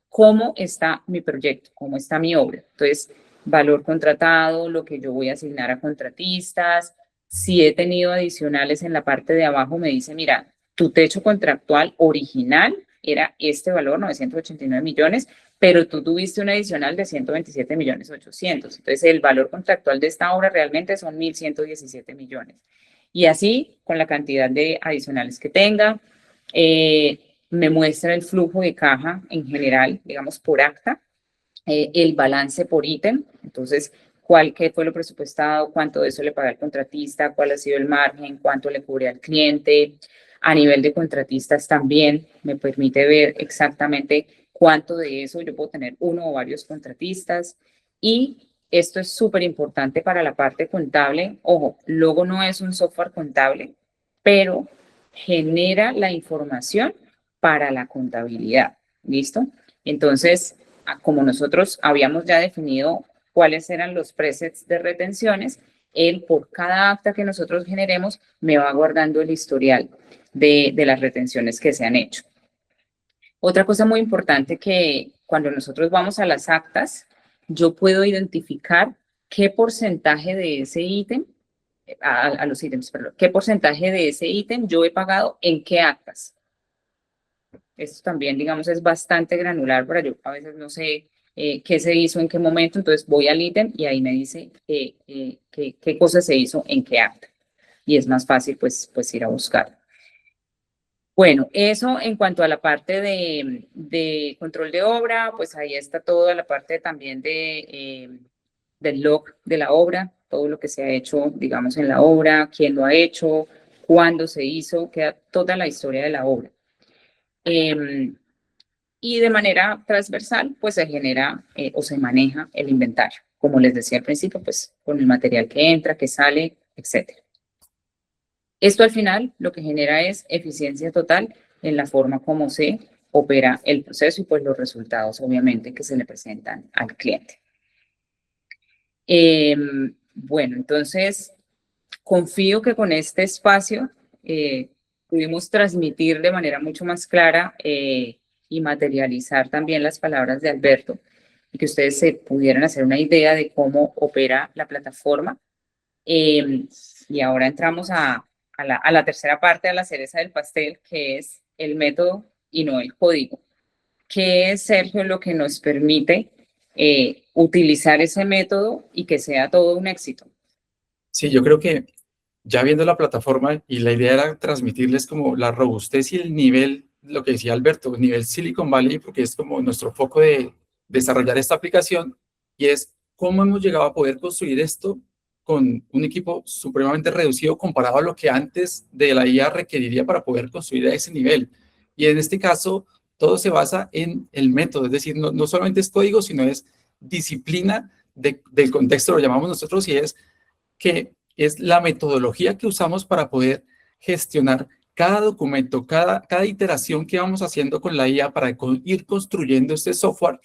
cómo está mi proyecto, cómo está mi obra. Entonces, valor contratado, lo que yo voy a asignar a contratistas. Si he tenido adicionales en la parte de abajo, me dice, mira, tu techo contractual original era este valor, 989 millones, pero tú tuviste un adicional de 127 millones 800. Entonces, el valor contractual de esta obra realmente son 1.117 millones. Y así, con la cantidad de adicionales que tenga, me muestra el flujo de caja en general, digamos, por acta, el balance por ítem, entonces, qué fue lo presupuestado, cuánto de eso le paga el contratista, cuál ha sido el margen, cuánto le cubre al cliente. A nivel de contratistas también me permite ver exactamente cuánto de eso yo puedo tener uno o varios contratistas. Y esto es súper importante para la parte contable. Ojo, Logo no es un software contable, pero genera la información para la contabilidad. ¿Listo? Entonces, como nosotros habíamos ya definido cuáles eran los presets de retenciones, él por cada acta que nosotros generemos me va guardando el historial de las retenciones que se han hecho. Otra cosa muy importante que cuando nosotros vamos a las actas, yo puedo identificar qué porcentaje de ese ítem, a los ítems, perdón, qué porcentaje de ese ítem yo he pagado en qué actas. Esto también, digamos, es bastante granular, pero yo a veces no sé qué se hizo en qué momento, entonces voy al ítem y ahí me dice qué cosa se hizo en qué acta. Y es más fácil, pues ir a buscarlo. Bueno, eso en cuanto a la parte de control de obra, pues ahí está toda la parte también del log de la obra, todo lo que se ha hecho, digamos, en la obra, quién lo ha hecho, cuándo se hizo, queda toda la historia de la obra. Y de manera transversal, pues se genera o se maneja el inventario. Como les decía al principio, pues con el material que entra, que sale, etc. Esto al final lo que genera es eficiencia total en la forma como se opera el proceso y pues los resultados, obviamente, que se le presentan al cliente. Bueno, entonces, confío que con este espacio pudimos transmitir de manera mucho más clara y materializar también las palabras de Alberto y que ustedes se pudieran hacer una idea de cómo opera la plataforma. Y ahora entramos a la tercera parte, a la cereza del pastel, que es el método y no el código. ¿Qué es, Sergio, lo que nos permite utilizar ese método y que sea todo un éxito? Sí, yo creo que ya viendo la plataforma y la idea era transmitirles como la robustez y el nivel, lo que decía Alberto, el nivel Silicon Valley, porque es como nuestro foco de desarrollar esta aplicación, y es cómo hemos llegado a poder construir esto con un equipo supremamente reducido comparado a lo que antes de la IA requeriría para poder construir a ese nivel. Y en este caso, todo se basa en el método, es decir, no solamente es código, sino es disciplina del contexto, lo llamamos nosotros, y es que es la metodología que usamos para poder gestionar cada documento, cada iteración que vamos haciendo con la IA para ir construyendo este software.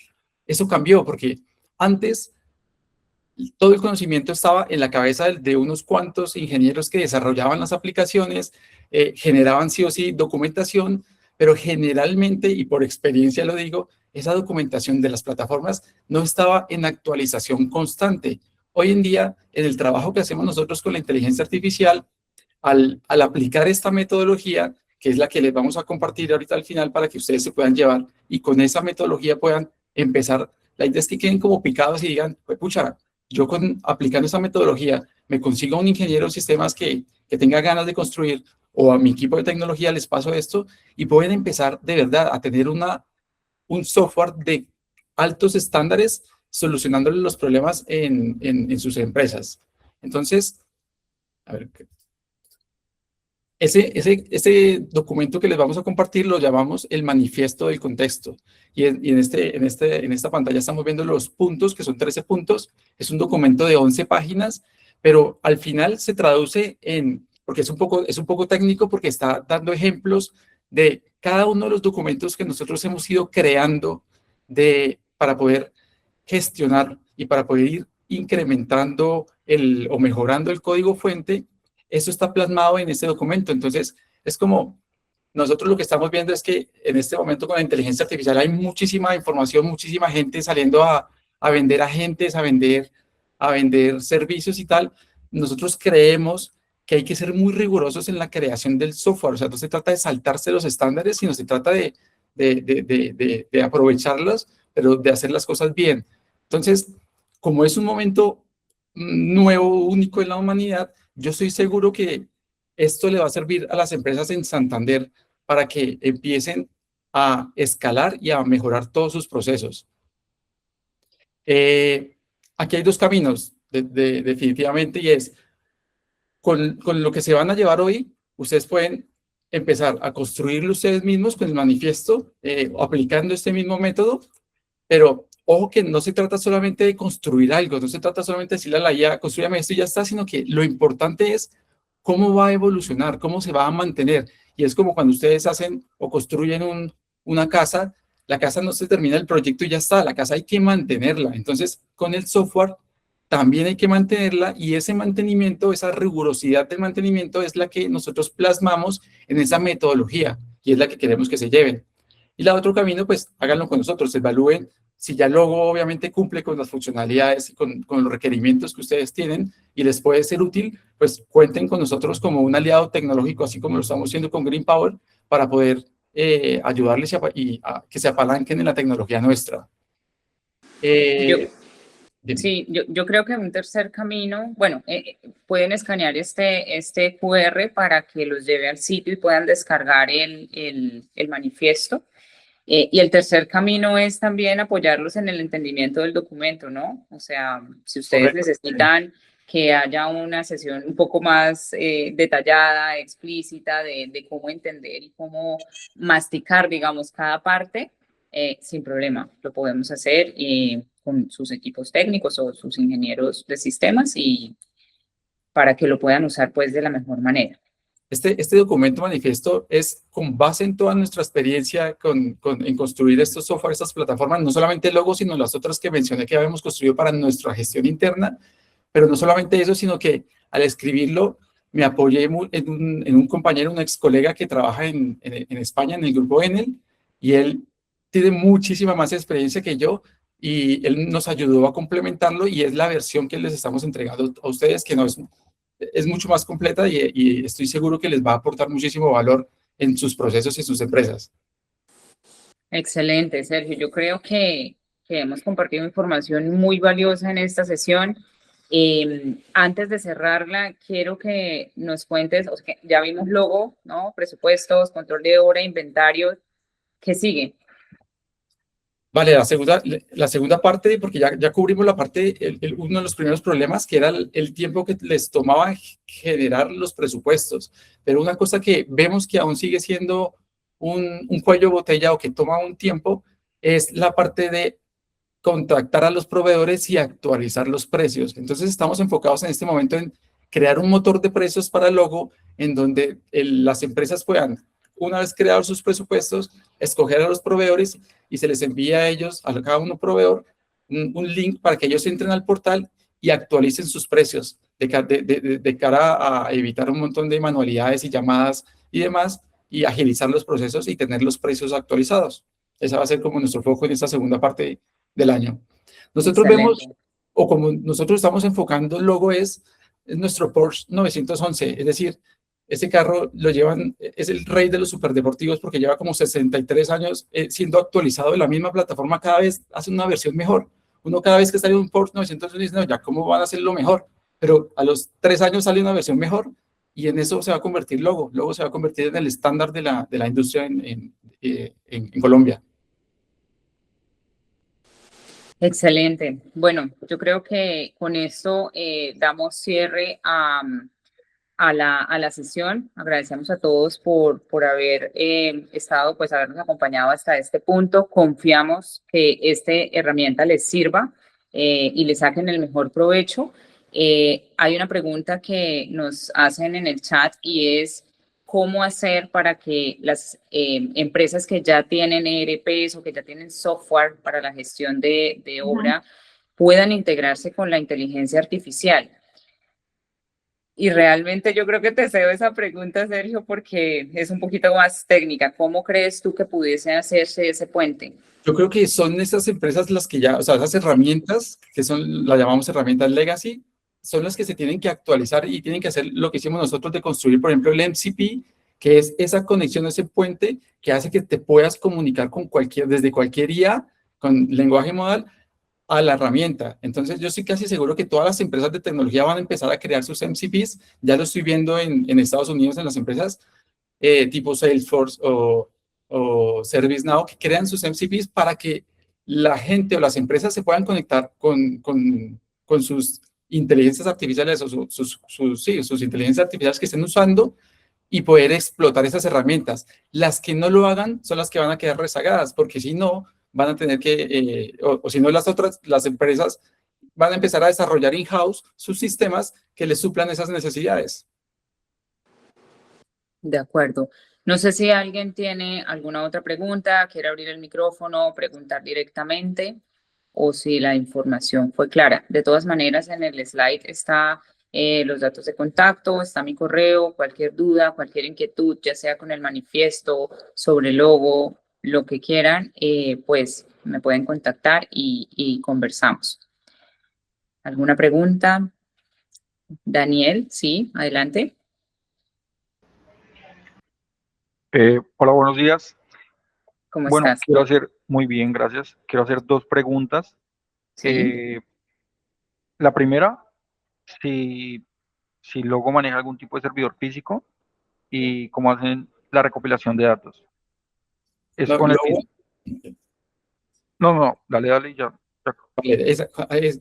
Eso cambió porque antes todo el conocimiento estaba en la cabeza de unos cuantos ingenieros que desarrollaban las aplicaciones, generaban sí o sí documentación, pero generalmente, y por experiencia lo digo, esa documentación de las plataformas no estaba en actualización constante. Hoy en día, en el trabajo que hacemos nosotros con la inteligencia artificial, al aplicar esta metodología, que es la que les vamos a compartir ahorita al final para que ustedes se puedan llevar y con esa metodología puedan empezar, la idea es que queden como picados y digan, pues pucha, yo aplicando esa metodología me consigo un ingeniero de sistemas que tenga ganas de construir o a mi equipo de tecnología les paso esto y pueden empezar de verdad a tener un software de altos estándares solucionándole los problemas en sus empresas. Entonces, a ver, ese documento que les vamos a compartir lo llamamos el manifiesto del contexto. Y en esta pantalla estamos viendo los puntos, que son 13 puntos. Es un documento de 11 páginas, pero al final se traduce porque es un poco técnico, porque está dando ejemplos de cada uno de los documentos que nosotros hemos ido creando para poder gestionar y para poder ir incrementando o mejorando el código fuente, eso está plasmado en este documento. Entonces, es como nosotros lo que estamos viendo es que en este momento con la inteligencia artificial hay muchísima información, muchísima gente saliendo a vender agentes, a vender servicios y tal. Nosotros creemos que hay que ser muy rigurosos en la creación del software. O sea, no se trata de saltarse los estándares, sino se trata de aprovecharlos, pero de hacer las cosas bien. Entonces, como es un momento nuevo, único en la humanidad, yo estoy seguro que esto le va a servir a las empresas en Santander para que empiecen a escalar y a mejorar todos sus procesos. Aquí hay dos caminos, definitivamente, y es con lo que se van a llevar hoy, ustedes pueden empezar a construirlo ustedes mismos con el manifiesto, aplicando este mismo método, pero ojo que no se trata solamente de construir algo, no se trata solamente de decirle a la IA, construyame esto y ya está, sino que lo importante es cómo va a evolucionar, cómo se va a mantener. Y es como cuando ustedes hacen o construyen una casa, la casa no se termina el proyecto y ya está, la casa hay que mantenerla. Entonces, con el software también hay que mantenerla y ese mantenimiento, esa rigurosidad del mantenimiento es la que nosotros plasmamos en esa metodología y es la que queremos que se lleven. Y el otro camino, pues háganlo con nosotros, evalúen si ya luego obviamente cumple con las funcionalidades y con los requerimientos que ustedes tienen y les puede ser útil, pues cuenten con nosotros como un aliado tecnológico, así como lo estamos haciendo con Green Power, para poder ayudarles y a que se apalanquen en la tecnología nuestra. Sí, yo creo que un tercer camino, bueno, pueden escanear este QR para que los lleve al sitio y puedan descargar el manifiesto. Y el tercer camino es también apoyarlos en el entendimiento del documento, ¿no? O sea, si ustedes Correcto. necesitan que haya una sesión un poco más detallada, explícita de cómo entender y cómo masticar, digamos, cada parte, sin problema, lo podemos hacer con sus equipos técnicos o sus ingenieros de sistemas y para que lo puedan usar pues de la mejor manera. Este documento manifiesto es con base en toda nuestra experiencia en construir estos software, estas plataformas, no solamente el logo, sino las otras que mencioné que habíamos construido para nuestra gestión interna, pero no solamente eso, sino que al escribirlo me apoyé en un compañero, un ex colega que trabaja en España, en el grupo Enel, y él tiene muchísima más experiencia que yo, y él nos ayudó a complementarlo, y es la versión que les estamos entregando a ustedes, que no es mucho más completa y estoy seguro que les va a aportar muchísimo valor en sus procesos y en sus empresas. Excelente, Sergio. Yo creo que hemos compartido información muy valiosa en esta sesión. Antes de cerrarla, quiero que nos cuentes, o sea, ya vimos logo, ¿no? Presupuestos, control de obra, inventario. ¿Qué sigue? Vale, la segunda parte, porque ya cubrimos la parte, uno de los primeros problemas, que era el tiempo que les tomaba generar los presupuestos. Pero una cosa que vemos que aún sigue siendo un cuello de botella o que toma un tiempo, es la parte de contactar a los proveedores y actualizar los precios. Entonces estamos enfocados en este momento en crear un motor de precios para el logo, en donde las empresas puedan, una vez creados sus presupuestos, escoger a los proveedores y se les envía a ellos, a cada uno proveedor, un link para que ellos entren al portal y actualicen sus precios de cara a evitar un montón de manualidades y llamadas y demás, y agilizar los procesos y tener los precios actualizados. Esa va a ser como nuestro foco en esta segunda parte del año. Nosotros Excelente. vemos, o como nosotros estamos enfocando el logo, es nuestro Porsche 911, es decir, ese carro lo llevan, es el rey de los superdeportivos porque lleva como 63 años siendo actualizado de la misma plataforma, cada vez hace una versión mejor. Uno cada vez que sale un Porsche 911 dice, no, ya cómo van a hacerlo mejor, pero a los 3 años sale una versión mejor y en eso se va a convertir logo. Luego se va a convertir en el estándar de la industria en Colombia. Excelente. Bueno, yo creo que con esto damos cierre a la sesión. Agradecemos a todos por haber estado, pues habernos acompañado hasta este punto. Confiamos que esta herramienta les sirva y les saquen el mejor provecho. Hay una pregunta que nos hacen en el chat y es cómo hacer para que las empresas que ya tienen ERPs o que ya tienen software para la gestión de obra puedan integrarse con la inteligencia artificial. Y realmente yo creo que te cedo esa pregunta, Sergio, porque es un poquito más técnica. ¿Cómo crees tú que pudiese hacerse ese puente? Yo creo que son esas empresas las que ya, o sea, esas herramientas, que son, las llamamos herramientas legacy, son las que se tienen que actualizar y tienen que hacer lo que hicimos nosotros de construir, por ejemplo, el MCP, que es esa conexión, ese puente que hace que te puedas comunicar con desde cualquier IA, con lenguaje modal, a la herramienta. Entonces, yo estoy casi seguro que todas las empresas de tecnología van a empezar a crear sus MCPs. Ya lo estoy viendo en Estados Unidos, en las empresas tipo Salesforce o ServiceNow, que crean sus MCPs para que la gente o las empresas se puedan conectar con sus inteligencias artificiales o sus inteligencias artificiales que estén usando y poder explotar esas herramientas. Las que no lo hagan son las que van a quedar rezagadas, porque si no, van a tener que, o si no, las empresas van a empezar a desarrollar in-house sus sistemas que les suplan esas necesidades. De acuerdo. No sé si alguien tiene alguna otra pregunta, quiere abrir el micrófono, preguntar directamente o si la información fue clara. De todas maneras, en el slide está los datos de contacto, está mi correo, cualquier duda, cualquier inquietud, ya sea con el manifiesto, sobre el logo, lo que quieran, pues me pueden contactar y conversamos. ¿Alguna pregunta? Daniel, sí, adelante. Hola, buenos días. ¿Cómo Bueno, estás? quiero hacer, muy bien, gracias. Quiero hacer dos preguntas. Sí. La primera, si Logo maneja algún tipo de servidor físico y cómo hacen la recopilación de datos. Es No, con el luego, fin. No, dale, y ya.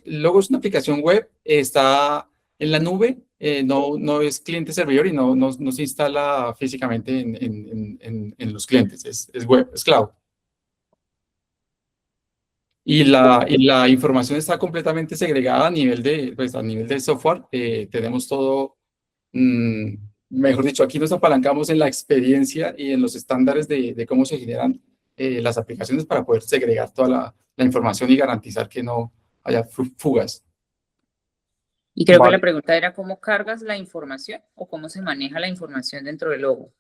Logo es una aplicación web, está en la nube, no es cliente-servidor y no se instala físicamente en los clientes, es web, es cloud. Y la información está completamente segregada pues, a nivel de software. Tenemos todo, mm, mejor dicho, aquí nos apalancamos en la experiencia y en los estándares de cómo se generan las aplicaciones para poder segregar toda la información y garantizar que no haya fugas. Y creo que la Vale. pregunta era cómo cargas la información o cómo se maneja la información dentro del logo.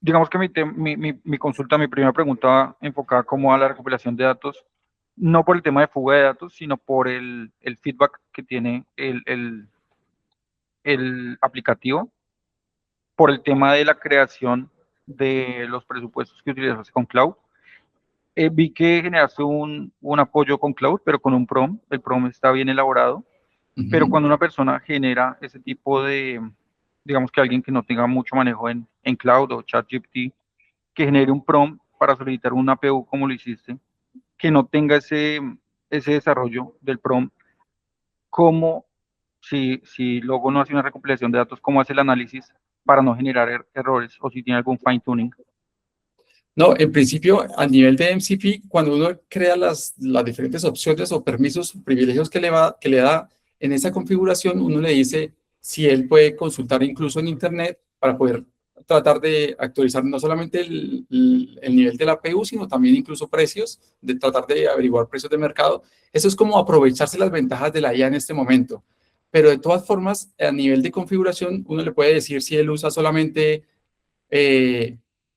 Digamos que mi consulta, mi primera pregunta va enfocada como a la recopilación de datos, no por el tema de fuga de datos, sino por el feedback que tiene el aplicativo, por el tema de la creación de los presupuestos que utilizas con Cloud. Vi que generaste un apoyo con Cloud, pero con un PROM. El PROM está bien elaborado, pero cuando una persona genera ese tipo de, digamos que alguien que no tenga mucho manejo en Cloud o ChatGPT, que genere un PROM para solicitar una APU como lo hiciste, que no tenga ese desarrollo del PROM, ¿cómo, si luego no hace una recopilación de datos, cómo hace el análisis para no generar errores o si tiene algún fine tuning? No, en principio, a nivel de MCP, cuando uno crea las diferentes opciones o permisos, privilegios que le da en esa configuración, uno le dice si él puede consultar incluso en Internet para poder tratar de actualizar no solamente el nivel de la APU, sino también incluso precios, de tratar de averiguar precios de mercado. Eso es como aprovecharse las ventajas de la IA en este momento. Pero de todas formas, a nivel de configuración, uno le puede decir si él usa solamente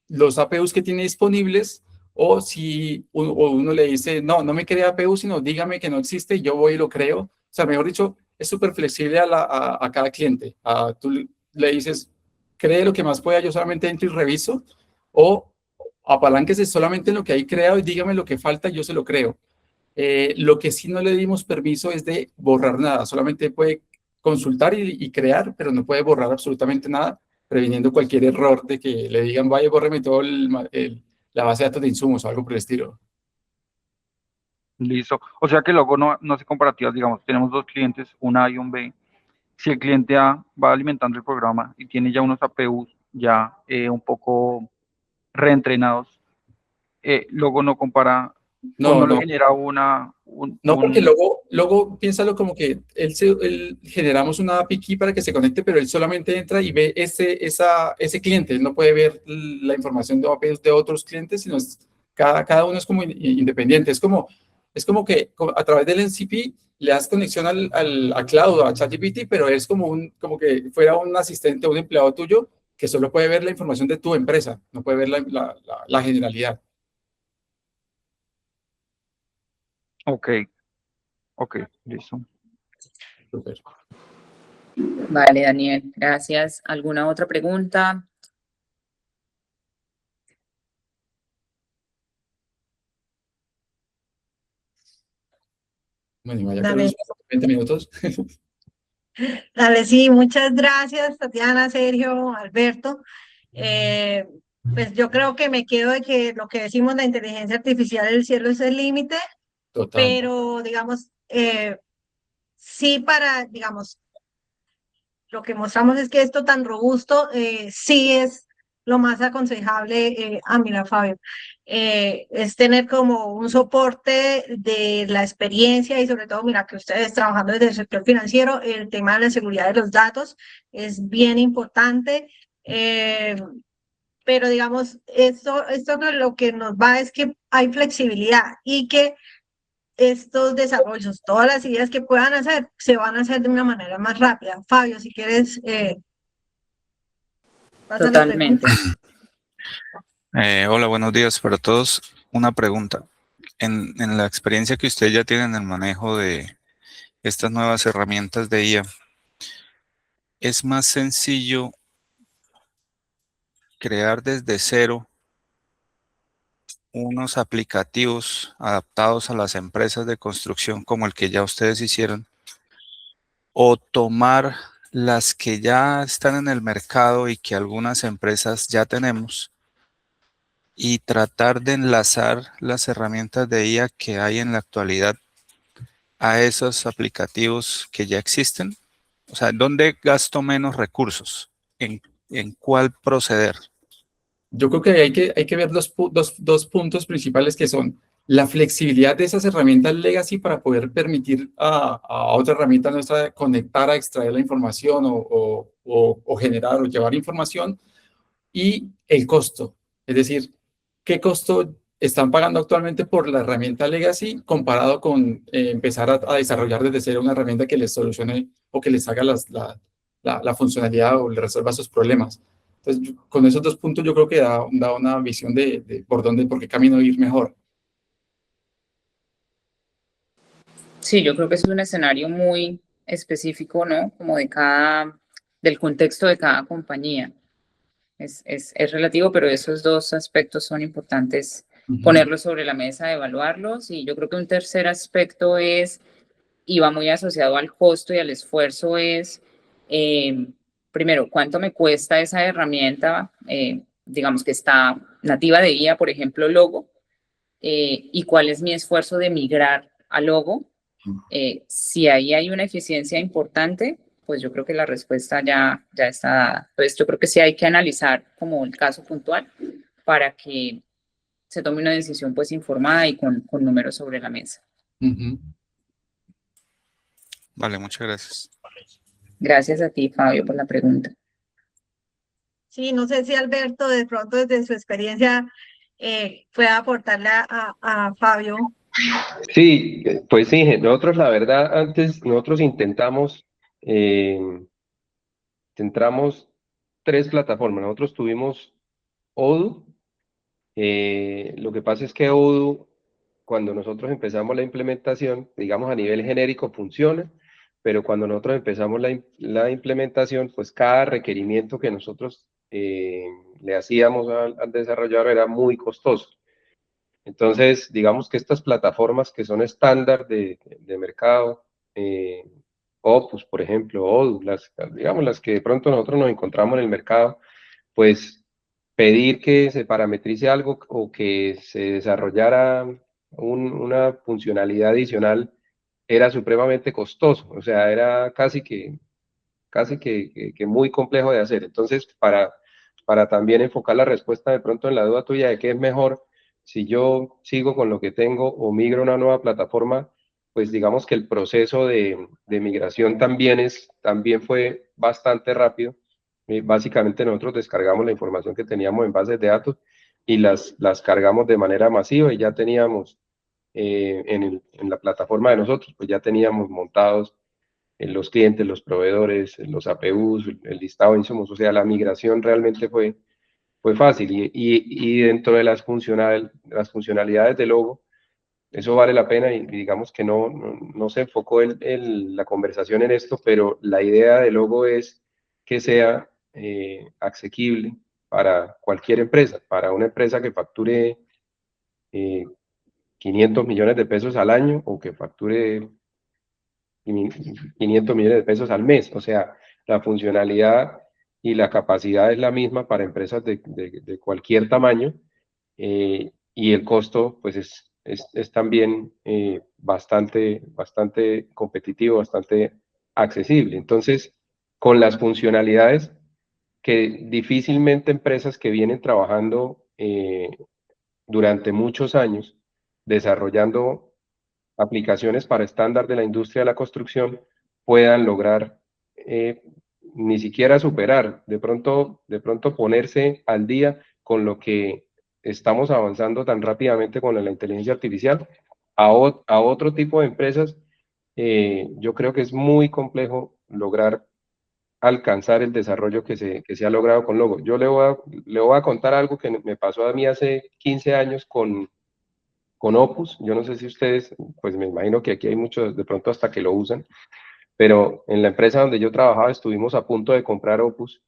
los APUs que tiene disponibles, o si uno le dice, no me crea APU, sino dígame que no existe y yo voy y lo creo. O sea, mejor dicho, es súper flexible a cada cliente. Tú le dices, cree lo que más pueda, yo solamente entro y reviso, o apalánquese solamente en lo que hay creado y dígame lo que falta, yo se lo creo. Lo que sí no le dimos permiso es de borrar nada, solamente puede consultar y crear, pero no puede borrar absolutamente nada, previniendo cualquier error de que le digan, vaya, bórreme todo la base de datos de insumos o algo por el estilo. Listo. O sea que luego no hace comparativas, digamos, tenemos dos clientes, un A y un B. Si el cliente A va alimentando el programa y tiene ya unos APUs ya un poco reentrenados, luego no compara o no le genera No, porque luego piénsalo como que él generamos una API key para que se conecte, pero él solamente entra y ve ese cliente. Él no puede ver la información de APIs de otros clientes, sino cada uno es como independiente. Es como es como que a través del NCP le das conexión a Cloud, a ChatGPT, pero es como que fuera un asistente o un empleado tuyo que solo puede ver la información de tu empresa, no puede ver la generalidad. Ok, ok, listo. Súper. Vale, Daniel, gracias. ¿Alguna otra pregunta? Bueno, ya Dale. tenemos 20 minutos. Dale, sí, muchas gracias, Tatiana, Sergio, Alberto. Pues yo creo que me quedo de que lo que decimos, la inteligencia artificial, el cielo es el límite, Total. pero digamos, sí digamos, lo que mostramos es que esto tan robusto sí es lo más aconsejable, mira, Fabio, es tener como un soporte de la experiencia y sobre todo, mira, que ustedes trabajando desde el sector financiero, el tema de la seguridad de los datos es bien importante. Pero digamos, esto lo que nos va es que hay flexibilidad y que estos desarrollos, todas las ideas que puedan hacer, se van a hacer de una manera más rápida. Fabio, si quieres, pasa la Totalmente. Hola, buenos días para todos. Una pregunta. En la experiencia que usted ya tiene en el manejo de estas nuevas herramientas de IA, ¿es más sencillo crear desde cero unos aplicativos adaptados a las empresas de construcción como el que ya ustedes hicieron, o tomar las que ya están en el mercado y que algunas empresas ya tenemos y tratar de enlazar las herramientas de IA que hay en la actualidad a esos aplicativos que ya existen? O sea, ¿dónde gasto menos recursos? ¿En cuál proceder? Yo creo que hay que ver dos puntos principales que son la flexibilidad de esas herramientas legacy para poder permitir a otra herramienta nuestra conectar a extraer la información o generar o llevar información, y el costo. Es decir, ¿qué costo están pagando actualmente por la herramienta legacy comparado con empezar a desarrollar desde cero una herramienta que les solucione o que les haga la funcionalidad o le resuelva sus problemas? Entonces, con esos dos puntos yo creo que da una visión de por qué camino ir mejor. Sí, yo creo que es un escenario muy específico, ¿no? Como del contexto de cada compañía. Es relativo, pero esos dos aspectos son importantes ponerlos sobre la mesa, evaluarlos. Y yo creo que un tercer aspecto y va muy asociado al costo y al esfuerzo, primero, ¿cuánto me cuesta esa herramienta, digamos que está nativa de IA, por ejemplo, Logo? ¿Y cuál es mi esfuerzo de migrar a Logo? Si ahí hay una eficiencia importante, pues yo creo que la respuesta ya está dada. Entonces, yo creo que sí hay que analizar como el caso puntual para que se tome una decisión pues informada y con números sobre la mesa. Vale, muchas gracias. Gracias a ti, Fabio, por la pregunta. sí, no sé si Alberto, de pronto desde su experiencia, pueda aportarle a Fabio. Sí, pues sí, nosotros la verdad, nosotros centramos 3 plataformas. Nosotros tuvimos Odoo. Lo que pasa es que Odoo, cuando nosotros empezamos la implementación, digamos a nivel genérico funciona, pero cuando nosotros empezamos la implementación, pues cada requerimiento que nosotros le hacíamos al desarrollador era muy costoso. Entonces, digamos que estas plataformas que son estándar de mercado, Opus, por ejemplo, Odoo, digamos las que de pronto nosotros nos encontramos en el mercado, pues pedir que se parametrice algo o que se desarrollara una funcionalidad adicional era supremamente costoso, o sea, era casi que muy complejo de hacer. Entonces, para también enfocar la respuesta de pronto en la duda tuya de qué es mejor, si yo sigo con lo que tengo o migro a una nueva plataforma, pues digamos que el proceso de migración también fue bastante rápido. Básicamente nosotros descargamos la información que teníamos en bases de datos y las cargamos de manera masiva y ya teníamos en la plataforma de nosotros, pues ya teníamos montados los clientes, los proveedores, los APUs, el listado de insumos, o sea, la migración realmente fue fácil y dentro de las funcionalidades del logo, eso vale la pena y digamos que no se enfocó la conversación en esto, pero la idea del logo es que sea asequible para cualquier empresa, para una empresa que facture 500 millones de pesos al año o que facture 500 millones de pesos al mes. O sea, la funcionalidad y la capacidad es la misma para empresas de cualquier tamaño y el costo pues es también bastante competitivo, bastante accesible. Entonces, con las funcionalidades que difícilmente empresas que vienen trabajando durante muchos años desarrollando aplicaciones para estándar de la industria de la construcción puedan lograr ni siquiera superar, de pronto ponerse al día con lo que estamos avanzando tan rápidamente con la inteligencia artificial a otro tipo de empresas. Yo creo que es muy complejo lograr alcanzar el desarrollo que se ha logrado con Logo. Yo le voy a contar algo que me pasó a mí hace 15 años con Opus. Yo no sé si ustedes, pues me imagino que aquí hay muchos de pronto hasta que lo usan, pero en la empresa donde yo trabajaba estuvimos a punto de comprar Opus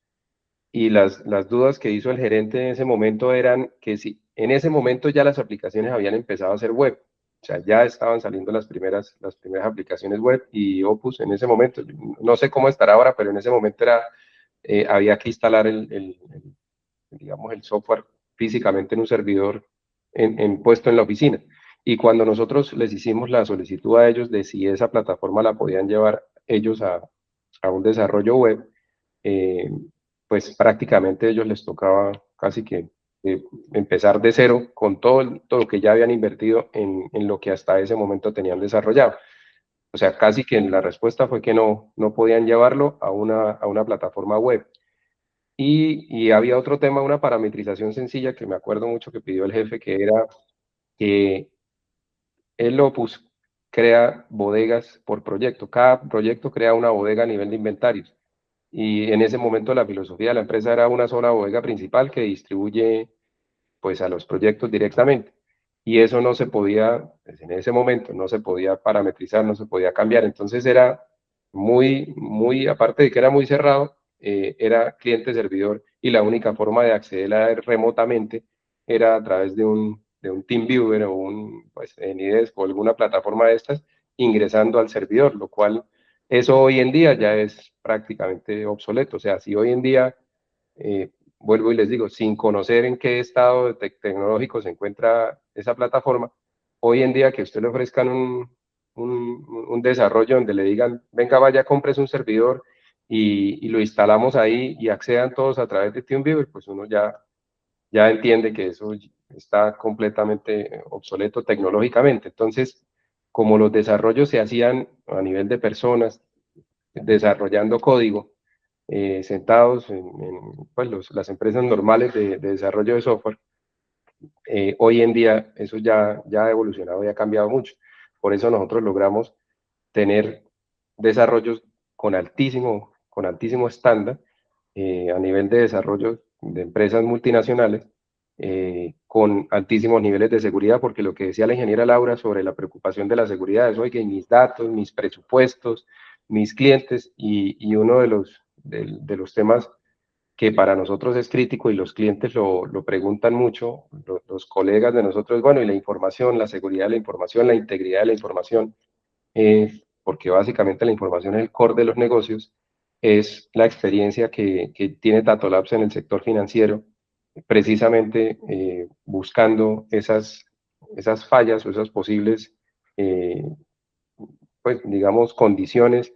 y las dudas que hizo el gerente en ese momento eran que si en ese momento ya las aplicaciones habían empezado a ser web, o sea, ya estaban saliendo las primeras aplicaciones web y Opus en ese momento, no sé cómo estará ahora, pero en ese momento había que instalar digamos, el software físicamente en un servidor puesto en la oficina. Y cuando nosotros les hicimos la solicitud a ellos de si esa plataforma la podían llevar ellos a un desarrollo web, pues prácticamente a ellos les tocaba casi que empezar de cero con todo lo que ya habían invertido en lo que hasta ese momento tenían desarrollado. O sea, casi que la respuesta fue que no podían llevarlo a una plataforma web. Y había otro tema, una parametrización sencilla que me acuerdo mucho que pidió el jefe, que era que el Opus crea bodegas por proyecto. Cada proyecto crea una bodega a nivel de inventarios. Y en ese momento la filosofía de la empresa era una sola bodega principal que distribuye pues a los proyectos directamente. Y eso no se podía, pues, en ese momento no se podía parametrizar, no se podía cambiar. Entonces era aparte de que era muy cerrado, era cliente-servidor y la única forma de acceder a él remotamente era a través de un TeamViewer o pues, en IDES o alguna plataforma de estas, ingresando al servidor, lo cual eso hoy en día ya es prácticamente obsoleto. O sea, si hoy en día vuelvo y les digo, sin conocer en qué estado tecnológico se encuentra esa plataforma, hoy en día que usted le ofrezcan un desarrollo donde le digan, venga, vaya, compres un servidor y lo instalamos ahí y accedan todos a través de TeamViewer, pues uno ya entiende que eso está completamente obsoleto tecnológicamente. Entonces, como los desarrollos se hacían a nivel de personas, desarrollando código, sentados pues las empresas normales de desarrollo de software, hoy en día eso ya ha evolucionado y ha cambiado mucho. Por eso nosotros logramos tener desarrollos con altísimo estándar a nivel de desarrollo de empresas multinacionales con altísimos niveles de seguridad, porque lo que decía la ingeniera Laura sobre la preocupación de la seguridad es, oye, mis datos, mis presupuestos, mis clientes, y uno de los temas que para nosotros es crítico y los clientes lo preguntan mucho, los colegas de nosotros, bueno, y la información, la seguridad de la información, la integridad de la información, porque básicamente la información es el core de los negocios, es la experiencia que tiene Tato Labs en el sector financiero, precisamente buscando esas fallas o esas posibles, pues digamos, condiciones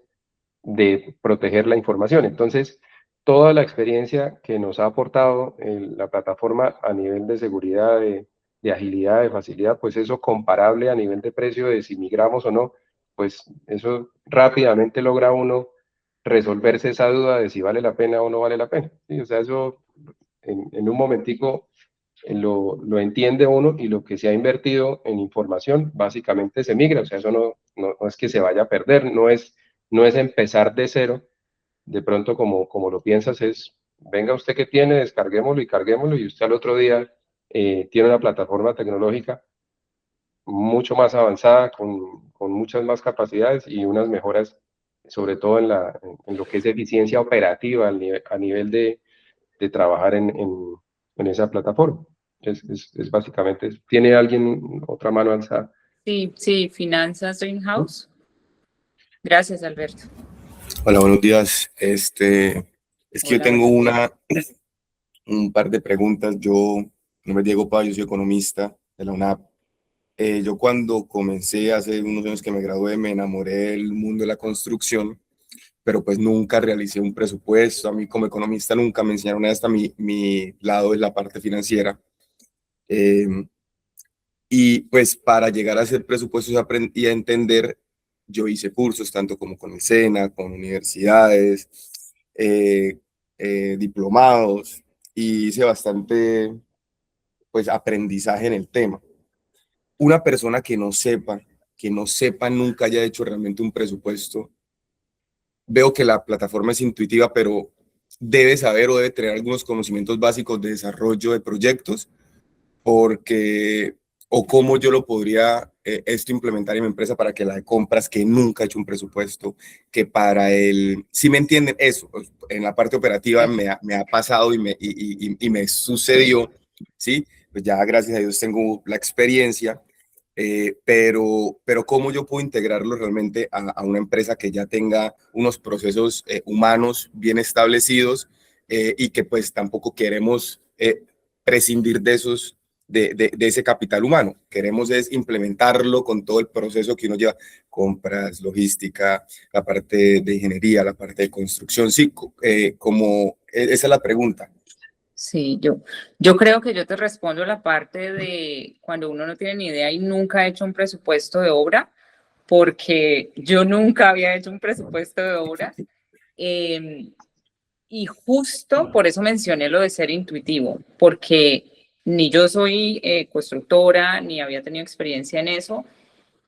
de proteger la información. Entonces, toda la experiencia que nos ha aportado la plataforma a nivel de seguridad, de agilidad, de facilidad, pues eso comparable a nivel de precio de si migramos o no, pues eso rápidamente logra uno resolverse esa duda de si vale la pena o no vale la pena. ¿Sí? O sea, eso en un momentico lo entiende uno y lo que se ha invertido en información básicamente se migra, o sea, eso no es que se vaya a perder, no es empezar de cero, de pronto como lo piensas es, venga usted que tiene, descarguémoslo y carguémoslo y usted al otro día tiene una plataforma tecnológica mucho más avanzada, con muchas más capacidades y unas mejoras, sobre todo en lo que es eficiencia operativa a nivel de trabajar en esa plataforma. Es básicamente eso. ¿Tiene alguien otra mano alzada? Sí, sí, finanzas in-house. Gracias, Alberto. Hola, buenos días. Es que yo Hola, tengo buenos días. un par de preguntas. Mi nombre es Diego Paz, yo soy economista de la UNAP. Yo cuando comencé hace unos años que me gradué, me enamoré del mundo de la construcción, pero pues nunca realicé un presupuesto. A mí como economista nunca me enseñaron hasta mi lado de la parte financiera. Eh, y pues para llegar a hacer presupuestos y a entender, yo hice cursos tanto como con el SENA, con universidades, eh, diplomados, y hice bastante pues aprendizaje en el tema. Una persona que no sepa, nunca haya hecho realmente un presupuesto, veo que la plataforma es intuitiva, pero debe saber o debe tener algunos conocimientos básicos de desarrollo de proyectos, porque, o cómo yo lo podría esto implementar en mi empresa para que la de compras, que nunca he hecho un presupuesto, que para si me entienden eso, pues, en la parte operativa me ha pasado y me sucedió, ¿sí? Pues ya gracias a Dios tengo la experiencia, pero cómo yo puedo integrarlo realmente a una empresa que ya tenga unos procesos humanos bien establecidos, y que pues tampoco queremos prescindir de de ese capital humano. Queremos es implementarlo con todo el proceso que uno lleva, compras, logística, la parte de ingeniería, la parte de construcción. Sí, esa es la pregunta. Sí, yo creo que yo te respondo la parte de cuando uno no tiene ni idea y nunca ha hecho un presupuesto de obra, porque yo nunca había hecho un presupuesto de obra. Y justo por eso mencioné lo de ser intuitivo, porque ni yo soy constructora, ni había tenido experiencia en eso.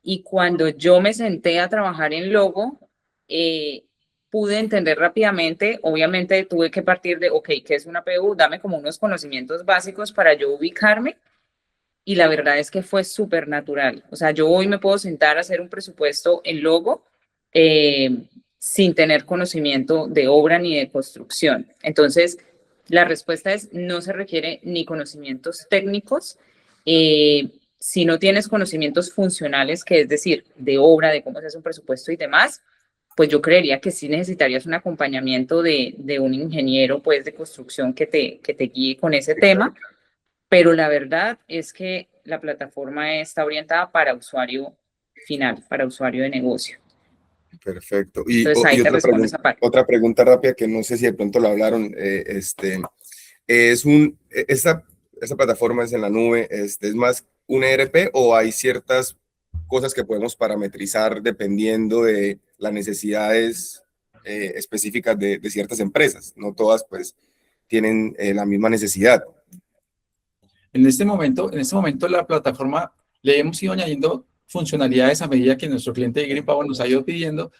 Y cuando yo me senté a trabajar en logo, eh, pude entender rápidamente, obviamente tuve que partir de, ok, ¿qué es una PU? Dame como unos conocimientos básicos para yo ubicarme. Y la verdad es que fue súper natural. O sea, yo hoy me puedo sentar a hacer un presupuesto en logo eh, sin tener conocimiento de obra ni de construcción. Entonces, la respuesta es, no se requiere ni conocimientos técnicos, si no tienes conocimientos funcionales, que es decir, de obra, de cómo se hace un presupuesto y demás, pues yo creería que sí necesitarías un acompañamiento de un ingeniero pues, de construcción que te guíe con ese tema, pero la verdad es que la plataforma está orientada para usuario final, para usuario de negocio. Perfecto. Entonces ahí te respondo esa parte. Otra pregunta rápida que no sé si de pronto lo hablaron. Esta plataforma es en la nube, ¿es más un ERP o hay ciertas cosas que podemos parametrizar dependiendo de las necesidades específicas de ciertas empresas? No todas pues tienen la misma necesidad. En este momento la plataforma le hemos ido añadiendo funcionalidades a medida que nuestro cliente de GreenPower nos ha ido pidiendo,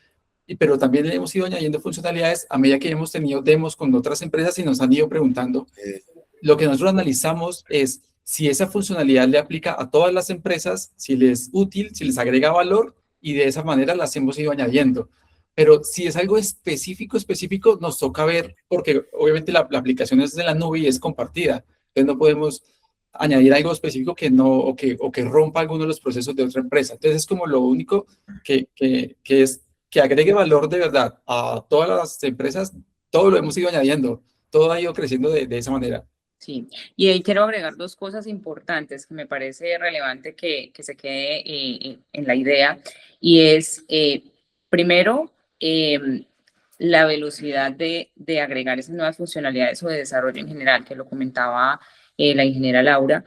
pero también le hemos ido añadiendo funcionalidades a medida que hemos tenido demos con otras empresas y nos han ido preguntando. Lo que nosotros analizamos es si esa funcionalidad le aplica a todas las empresas, si les es útil, si les agrega valor, y de esa manera las hemos ido añadiendo. Pero si es algo específico, nos toca ver, porque obviamente la aplicación es de la nube y es compartida. Entonces no podemos añadir algo específico que no, o que rompa alguno de los procesos de otra empresa. Entonces es como lo único que es que agregue valor de verdad a todas las empresas. Todo lo hemos ido añadiendo, todo ha ido creciendo de esa manera. Sí, y ahí quiero agregar dos cosas importantes que me parece relevante que se quede en la idea, y es, primero, la velocidad de agregar esas nuevas funcionalidades o de desarrollo en general, que lo comentaba la ingeniera Laura.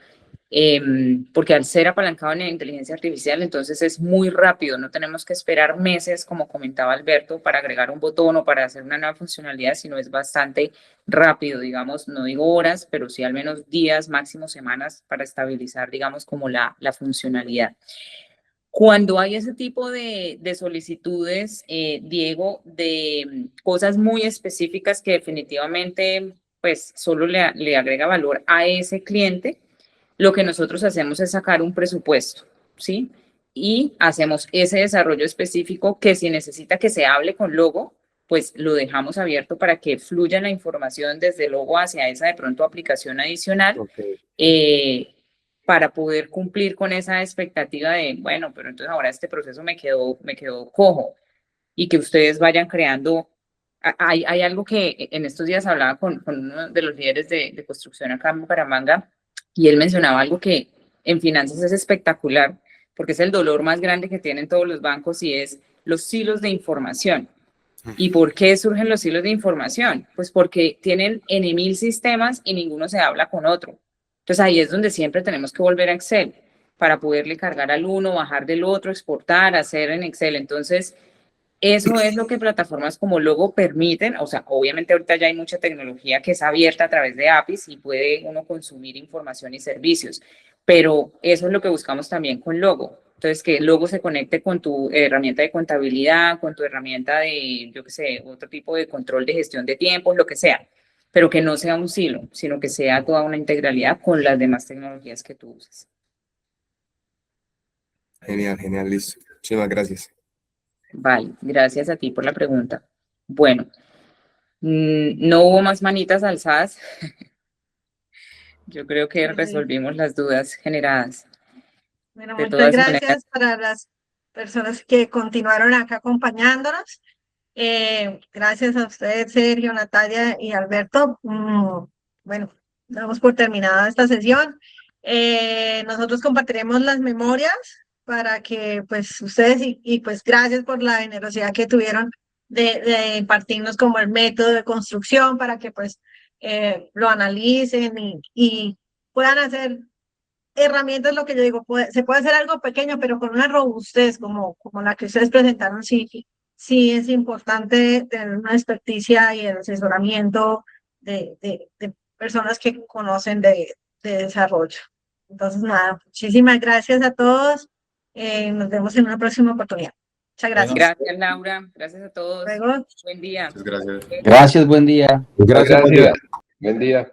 porque al ser apalancado en la inteligencia artificial, entonces es muy rápido, no tenemos que esperar meses, como comentaba Alberto, para agregar un botón o para hacer una nueva funcionalidad, sino es bastante rápido, digamos, no digo horas, pero sí al menos días, máximo semanas, para estabilizar, digamos, como la funcionalidad. Cuando hay ese tipo de solicitudes, Diego, de cosas muy específicas que definitivamente pues solo le agrega valor a ese cliente, lo que nosotros hacemos es sacar un presupuesto, ¿sí? Y hacemos ese desarrollo específico que si necesita que se hable con logo, pues lo dejamos abierto para que fluya la información desde logo hacia esa de pronto aplicación adicional. Para poder cumplir con esa expectativa de, bueno, pero entonces ahora este proceso me quedó cojo, y que ustedes vayan creando. Hay algo que en estos días hablaba con uno de los líderes de construcción acá en Bucaramanga, y él mencionaba algo que en finanzas es espectacular, porque es el dolor más grande que tienen todos los bancos, y es los silos de información. ¿Y por qué surgen los silos de información? Pues porque tienen N mil sistemas y ninguno se habla con otro. Entonces ahí es donde siempre tenemos que volver a Excel para poderle cargar al uno, bajar del otro, exportar, hacer en Excel. Entonces, eso es lo que plataformas como Logo permiten. O sea, obviamente ahorita ya hay mucha tecnología que es abierta a través de APIs y puede uno consumir información y servicios, pero eso es lo que buscamos también con Logo. Entonces, que Logo se conecte con tu herramienta de contabilidad, con tu herramienta de, yo qué sé, otro tipo de control de gestión de tiempos, lo que sea, pero que no sea un silo, sino que sea toda una integralidad con las demás tecnologías que tú uses. Genial, genial, listo. Muchísimas gracias. Vale, gracias a ti por la pregunta. Bueno, no hubo más manitas alzadas. Yo creo que resolvimos las dudas generadas. Bueno, De muchas todas gracias maneras, para las personas que continuaron acá acompañándonos. Gracias a ustedes, Sergio, Natalia y Alberto. Bueno, damos por terminada esta sesión. Nosotros compartiremos las memorias para que pues ustedes pues gracias por la generosidad que tuvieron de impartirnos como el método de construcción para que pues lo analicen y puedan hacer herramientas, lo que yo digo, se puede hacer algo pequeño, pero con una robustez como la que ustedes presentaron, sí es importante tener una experticia y el asesoramiento de personas que conocen de desarrollo. Entonces, nada, muchísimas gracias a todos. Nos vemos en una próxima oportunidad. Muchas gracias. gracias Laura, gracias a todos. Luego. Buen día. Muchas gracias. Gracias, buen día. Gracias. Buen día.